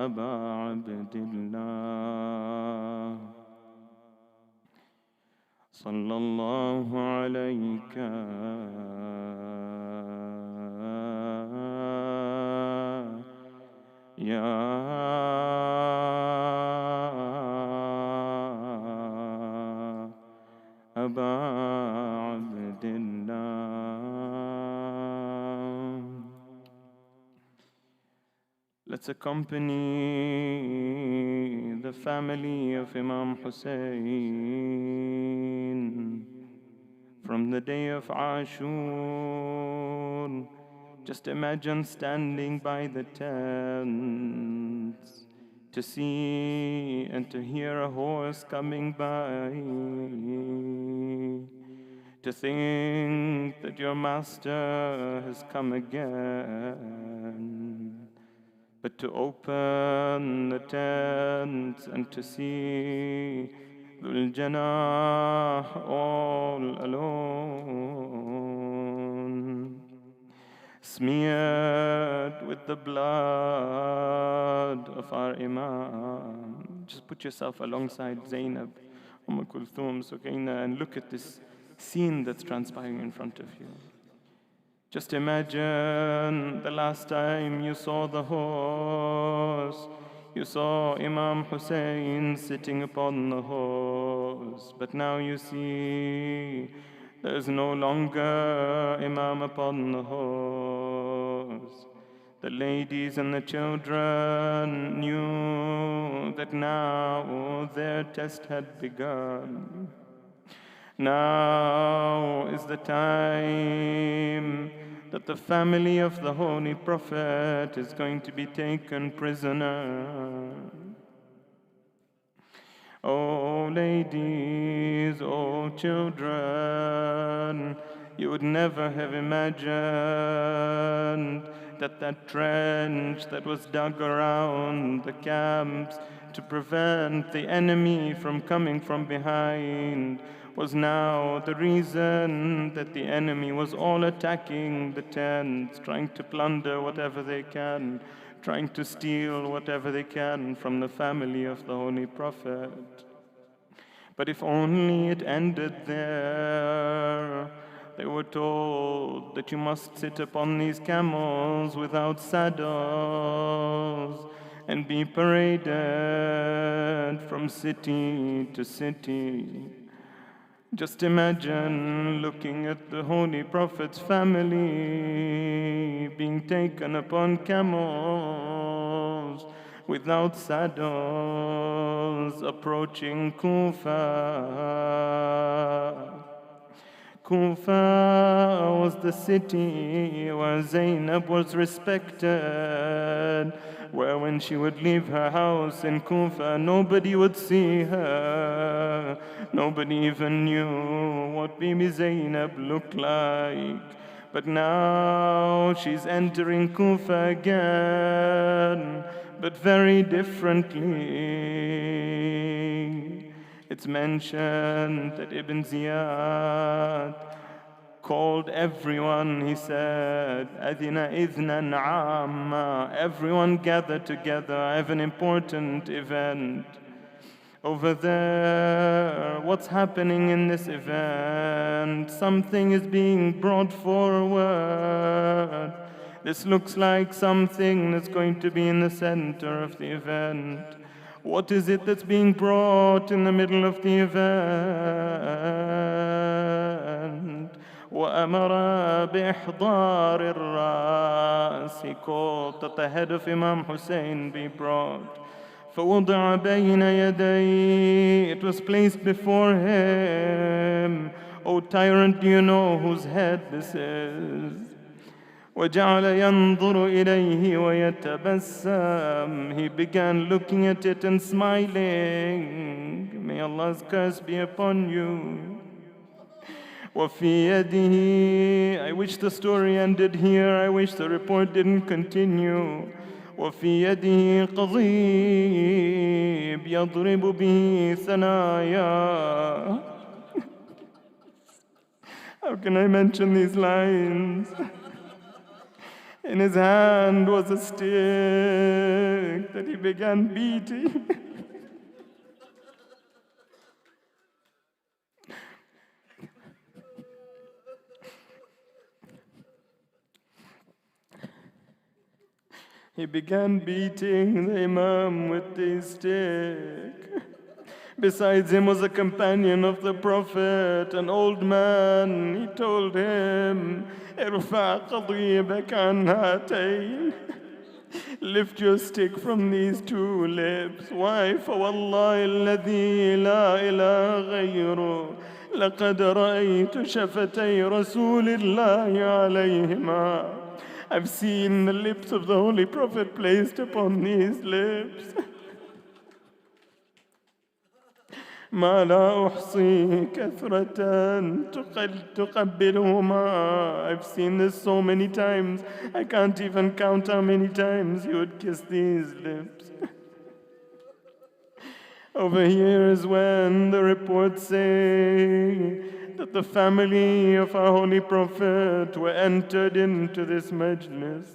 أبا عبد الله صلى الله عليك يا أبا عبد الله. Let's accompany the the family of Imam Hussein. From the day of Ashur, just imagine standing by the tents to see and to hear a horse coming by, to think that your master has come again, but to open the tent and to see Dhul Janah all alone, smeared with the blood of our Imam. Just put yourself alongside Zainab, Kulthum, Sukaina, and look at this scene that's transpiring in front of you. Just imagine the last time you saw the horse. You saw Imam Hussein sitting upon the horse, but now you see there's no longer Imam upon the horse. The ladies and the children knew that now their test had begun. Now is the time that the family of the Holy Prophet is going to be taken prisoner. Oh ladies, oh children, you would never have imagined that that trench that was dug around the camps to prevent the enemy from coming from behind was now the reason that the enemy was all attacking the tents, trying to plunder whatever they can, trying to steal whatever they can from the family of the Holy Prophet. But if only it ended there. They were told that you must sit upon these camels without saddles and be paraded from city to city. Just imagine looking at the Holy Prophet's family being taken upon camels without saddles, approaching Kufa. Kufa was the city where Zainab was respected, where when she would leave her house in Kufa, nobody would see her. Nobody even knew what baby Zainab looked like. But now she's entering Kufa again, but very differently. It's mentioned that Ibn Ziyad called everyone, he said, Adina idhnan amma, everyone gathered together, I have an important event. Over there, what's happening in this event? Something is being brought forward. This looks like something that's going to be in the center of the event. What is it that's being brought in the middle of the event? وَأَمَرَ بِإِحْضَارِ الرَّأْسِ, he called that the head of Imam Hussein be brought. فَوُضِعَ بَيْنَ يَدَيْهِ, it was placed before him. O tyrant, do you know whose head this is? وَجَعَلَ يَنْظُرُ إِلَيْهِ وَيَتَبَسَّمْ, he began looking at it and smiling. May Allah's curse be upon you. وَفِي يَدِهِ, I wish the story ended here, I wish the report didn't continue. وَفِي يَدِهِ قَضِيبٌ يَضْرِبُ بِهِ ثَنَايَا. How can I mention these lines? In his hand was a stick that he began beating. He began beating the Imam with his stick. Besides him was a companion of the Prophet, an old man. He told him, "Irfa qadibak an hatayn." Lift your stick from these two lips. Why? فوالله الذي لا إله غيره لقد رأيت شفتي رسول الله عليهما. I've seen the lips of the Holy Prophet placed upon these lips. ما لا أحصي كثرة تقبلهما. I've seen this so many times, I can't even count how many times you would kiss these lips. Over here is when the reports say that the family of our Holy Prophet were entered into this majlis.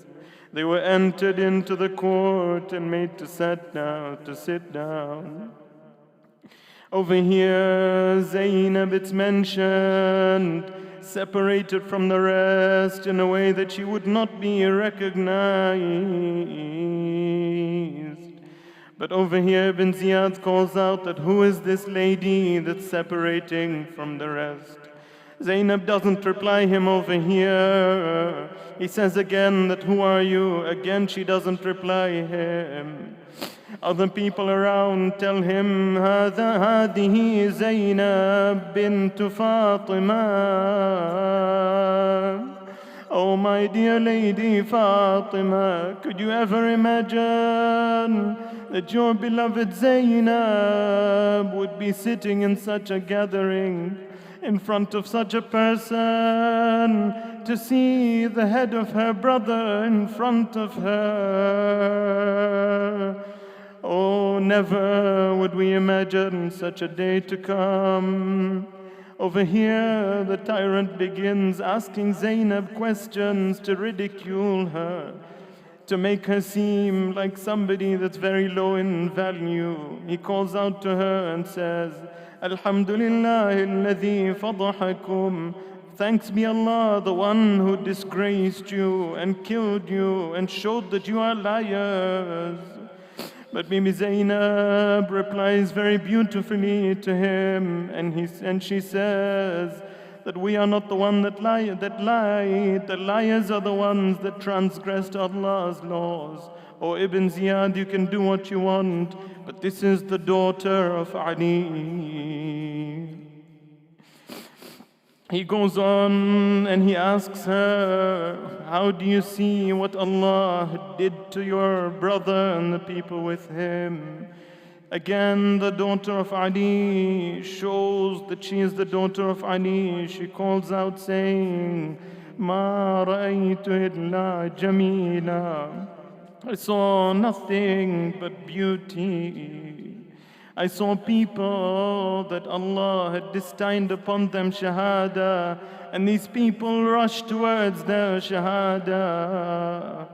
They were entered into the court and made to sit down. Over here, Zainab, it's mentioned, separated from the rest in a way that she would not be recognized. But over here, Ibn Ziyad calls out that who is this lady that's separating from the rest? Zainab doesn't reply him over here. He says again that who are you? Again, she doesn't reply him. Other people around tell him, هذه زينب بنت فاطمة. Oh, my dear lady Fatima, could you ever imagine that your beloved Zainab would be sitting in such a gathering in front of such a person to see the head of her brother in front of her? Oh, never would we imagine such a day to come. Over here, the tyrant begins asking Zainab questions to ridicule her, to make her seem like somebody that's very low in value. He calls out to her and says, Alhamdulillah alladhi fadahakum. Thanks be Allah, the one who disgraced you and killed you and showed that you are liars. But Bibi Zainab replies very beautifully to him, and she says that we are not the one that lied. The liars are the ones that transgressed Allah's laws. Oh, Ibn Ziyad, you can do what you want, but this is the daughter of Ali. He goes on and he asks her, how do you see what Allah did to your brother and the people with him? Again, the daughter of Ali shows that she is the daughter of Ali. She calls out saying, Ma ra'aytu illa jamila. I saw nothing but beauty. I saw people that Allah had destined upon them Shahada, and these people rushed towards their Shahada.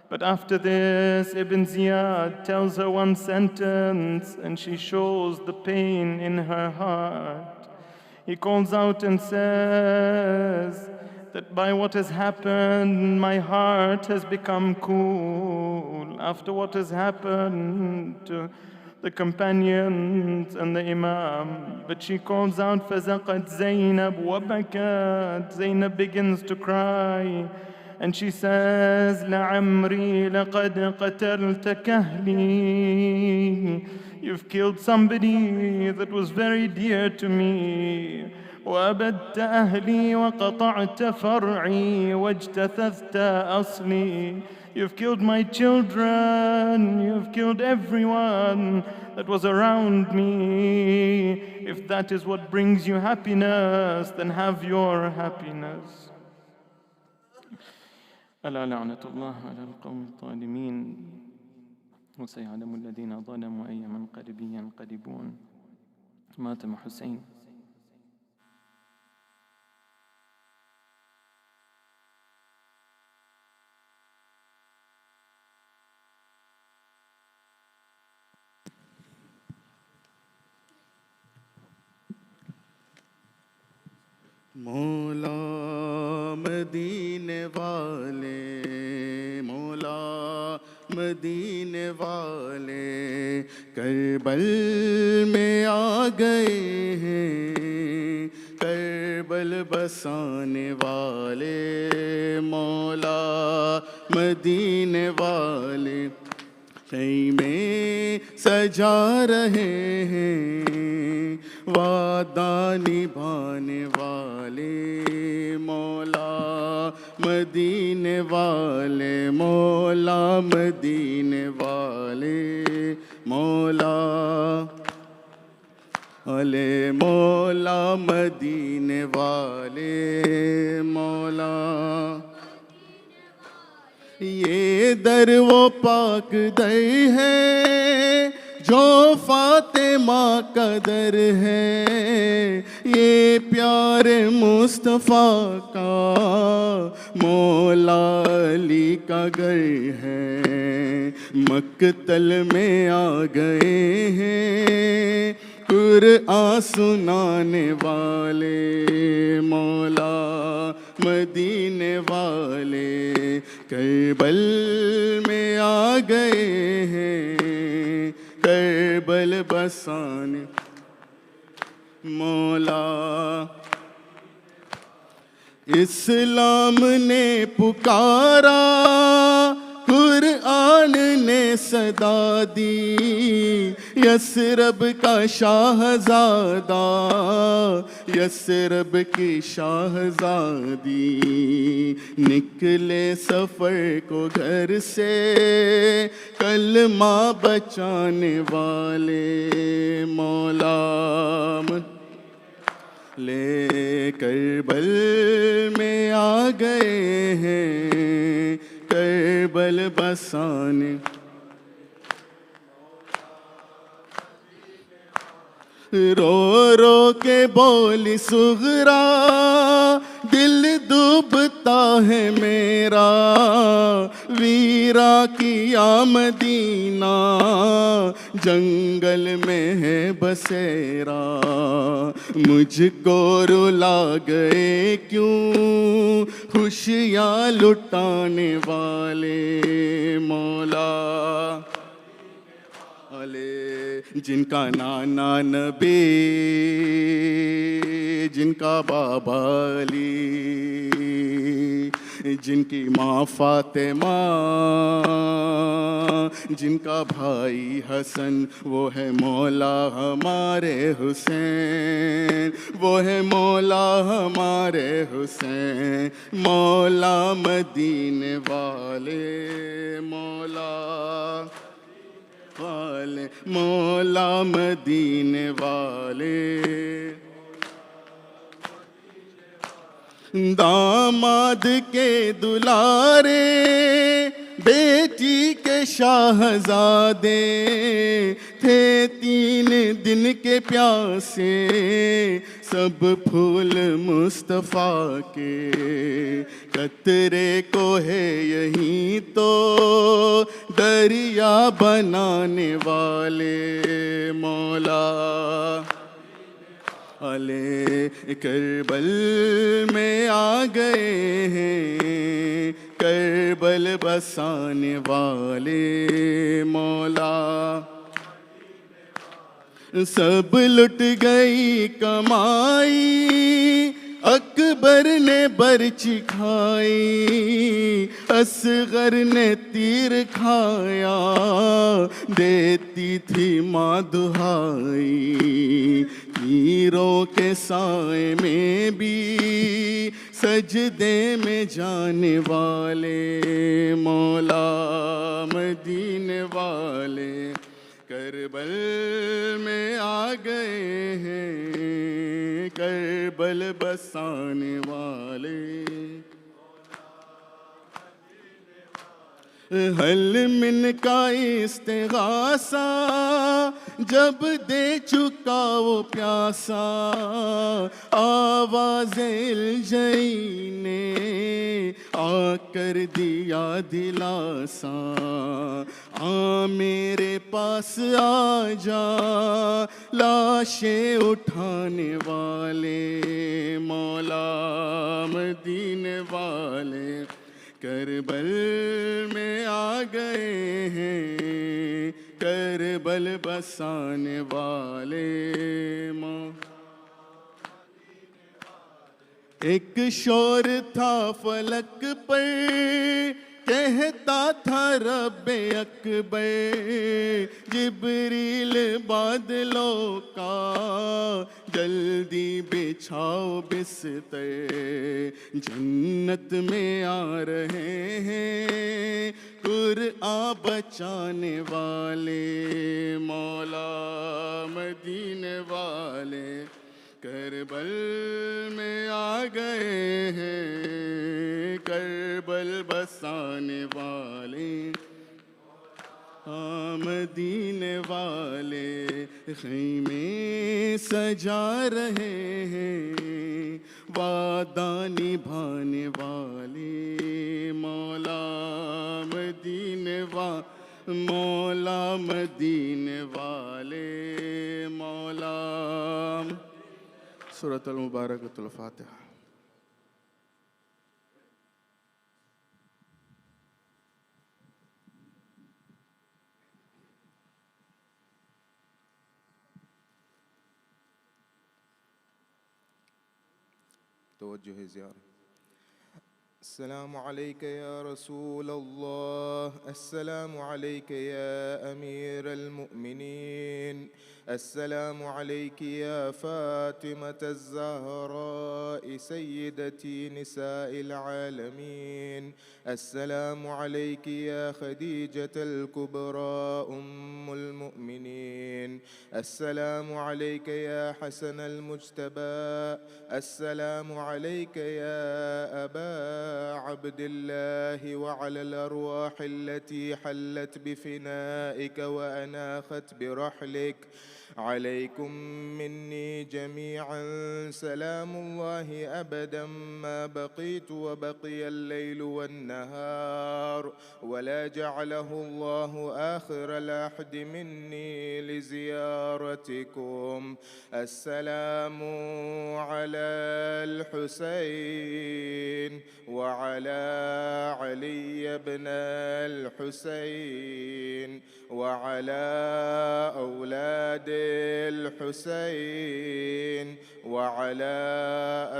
But after this, Ibn Ziyad tells her one sentence, and she shows the pain in her heart. He calls out and says that by what has happened, my heart has become cool. After what has happened to the companions and the Imam. But she calls out, فَزَقَتْ زَيْنَبْ وَبَكَتْ. Zainab begins to cry. And she says, لَعَمْرِي لَقَدْ قَتَلْتَ كَهْلِي. You've killed somebody that was very dear to me. وَأَبَدْتَ أَهْلِي وَقَطَعْتَ فَرْعِي وَاجْتَثَثْتَ أَصْلِي. You've killed my children, you've killed everyone that was around me. If that is what brings you happiness, then have your happiness. ألا لعنة الله على القوم الظالمين وسيعلم الذين ظلموا أي منقلب ينقلبون. ماتم حسين. मौला मदीने वाले, मौला मदीने वाले करबल में आ गए हैं, करबल बसाने वाले मौला मदीने वाले कई में सजा रहे हैं वादा निभाने वाले मौला मदीने वाले मौला मदीने वाले मौला अले मौला मदीने वाले मौला ये दर वो पाक दर है जो फातिमा का दर है ये प्यारे मुस्तफ़ा का मौला अली का घर है मक्तल में आ गए हैं कुरआन सुनाने वाले मौला मदीने वाले करबल में आ गए हैं करबल बसाने मौला इस्लाम ने पुकारा कुरआन ने सदा दी यसरब का शाहजादा यसरब की शाहजादी निकले सफ़र को घर से कलमा बचाने वाले मौला ले करबल में आ गए हैं करबल बसाने रो रो के बोली सुगरा दिल डूबता है मेरा वीरा किया मदीना जंगल में है बसेरा मुझको रुला गए क्यों खुशियाँ लुटाने वाले मौला जिनका नाना नबी जिनका बाबा अली जिनकी माँ फातिमा जिनका भाई हसन वो है मौला हमारे हुसैन वो है मौला हमारे हुसैन मौला मदीने वाले मौला वाले मौला मदीने वाले दामाद के दुलारे बेटी के शाहजादे थे 3 दिन के प्यासे सब फूल मुस्तफ़ा के कतरे को है यहीं तो दरिया बनाने वाले मौला अले करबल में आ गए हैं करबल बसाने वाले मौला सब लुट गई कमाई अकबर ने बर्ची खाई असगर ने तीर खाया देती थी माँ दुहाई तीरों के साए में भी सजदे में जाने वाले मौला मदीने वाले करबल में आ गए हैं करबल बसाने वाले हल मिन का इस्तिगासा जब दे चुका वो प्यासा आवाज़ इल्जई ने आकर दिया दिलासा आ मेरे पास आ जा लाशें उठाने वाले मौला मदीने वाले करबल में आ गए हैं करबल बसाने वाले एक शोर था फलक पर कहता था रब्बे अकबर, जिब्रील बादलों का जल्दी बिछाओ बिस्तर, जन्नत में आ रहे हैं कुरआन बचाने वाले, मौला मदीने वाले करबल में आ गए हैं, करबल बसाने वाले, मदीने वाले खैमे सजा रहे हैं, वादा निभाने वाले, मौला मदीने मौला मदीने वाले, मौला। सूरत अल-मुबारकतुल फातिहा। तवज्जो है ज़ियारा। अस्सलामु अलैका या रसूल अल्लाह, अस्सलामु अलैका या अमीर अल-मुअमिनीन, अस्सलामु अलैकी या फातिमत अज़-ज़हरा सय्यदती निसाइल आलमीन, अस्सलामु अलैकी या खदीजतल कुबरा उम्मुल मुअमिनीन, अस्सलामु अलैका या हसनल मुज्तबा, अस्सलामु अलैका या अबा अब्दिल्लाहि व अलल अरवाह अल्लती हल्लत बिफिनाइक व अनाखत बिरहलिक, अलैकुम मिन्नी जमीअन सलामुल्लाहि अबदन मा बक़ीतु व बक़ियल लैलु वन नहार व ला जअलहु अल्लाहु आखिरल अहदि मिन्नी लिज़ियारतिकुम। अस्सलामु अलल हुसैन व अला अली इब्नल हुसैन व अला औलादिल हुसैन व अला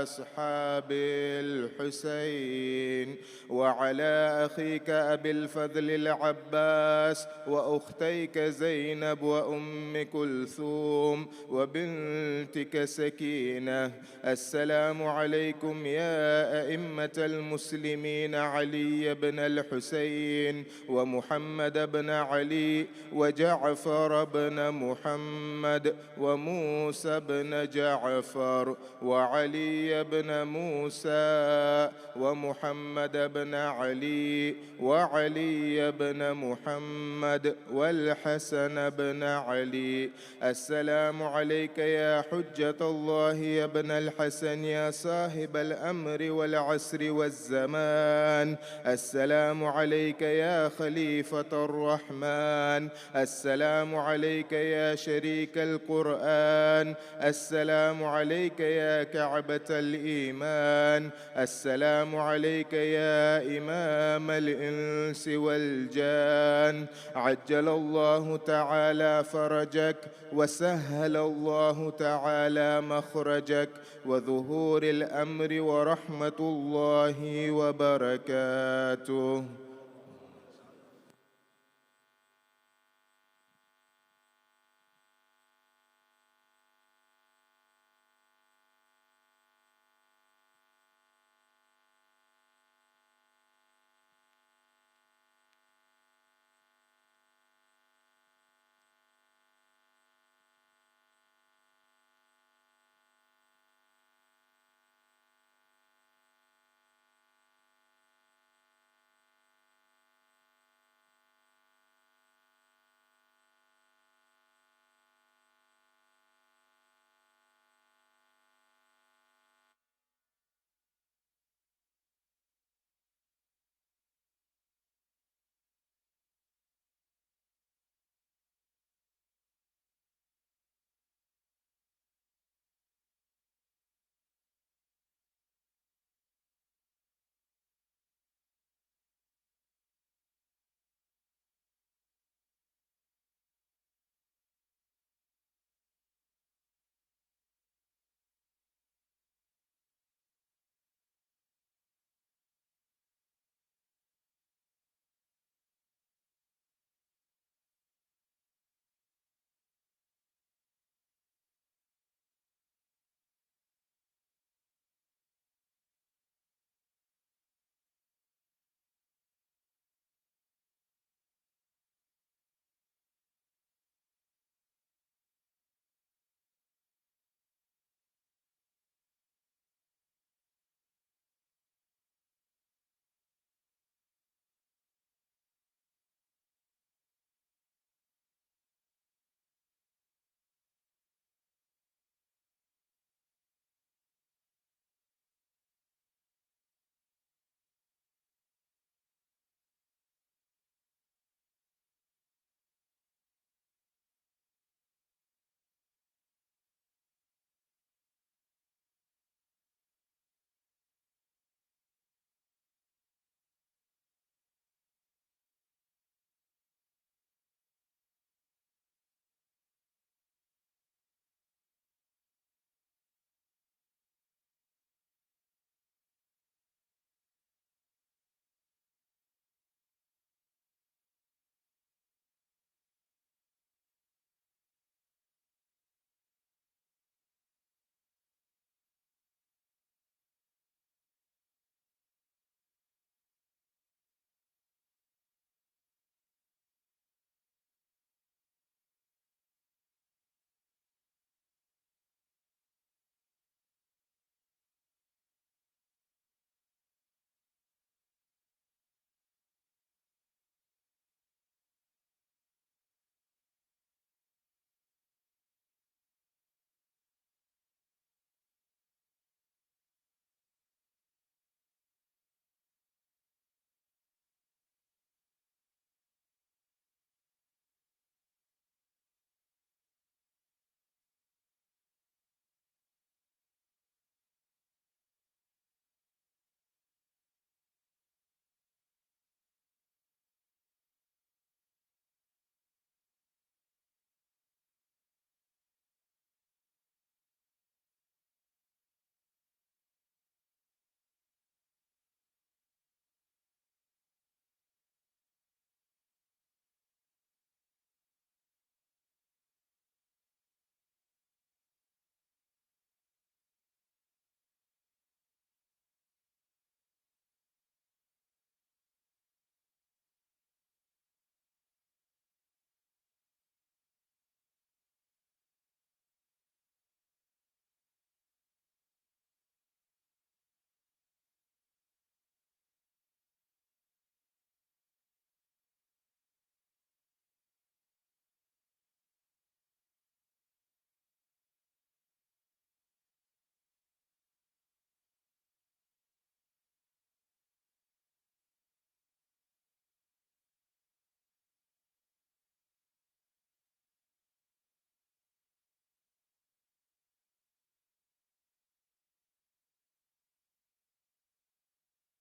अस्हाबिल हुसैन व अला अखीका अबिल फज़लिल अब्बास व उख्तैका ज़ैनब व उम्मी कुलसूम व बिन्तिका सकीना। अस्सलामु अलैकुम या अइम्मतल मुस्लिमीन अली इब्नल हुसैन व मुहम्मद इब्न अली व जअफर इब्न मुहम्मद व मूसा इब्न जअफर व अली इब्न मूसा व मुहम्मद इब्न अली व अली इब्न मुहम्मद वल हसन इब्न अली। अस्सलामु अलैका या हुज्जतल्लाहि इब्नल हसन या साहिबल अम्रि वल अस्रि वज़्ज़मान। अस्सलामु अलैका या खलीफतर रहमान, अस्सलामु अलैका या शरीकल कुरआन, अस्सलामु अलैका या कअबतल ईमान, अस्सलामु अलैका या इमामल इंसि वल जान। अज्जलल्लाहु तआला फरजक व सहहलल्लाहु तआला मखरजक व ज़ुहूरिल अम्रि व रहमतुल्लाहि व बरकातुह।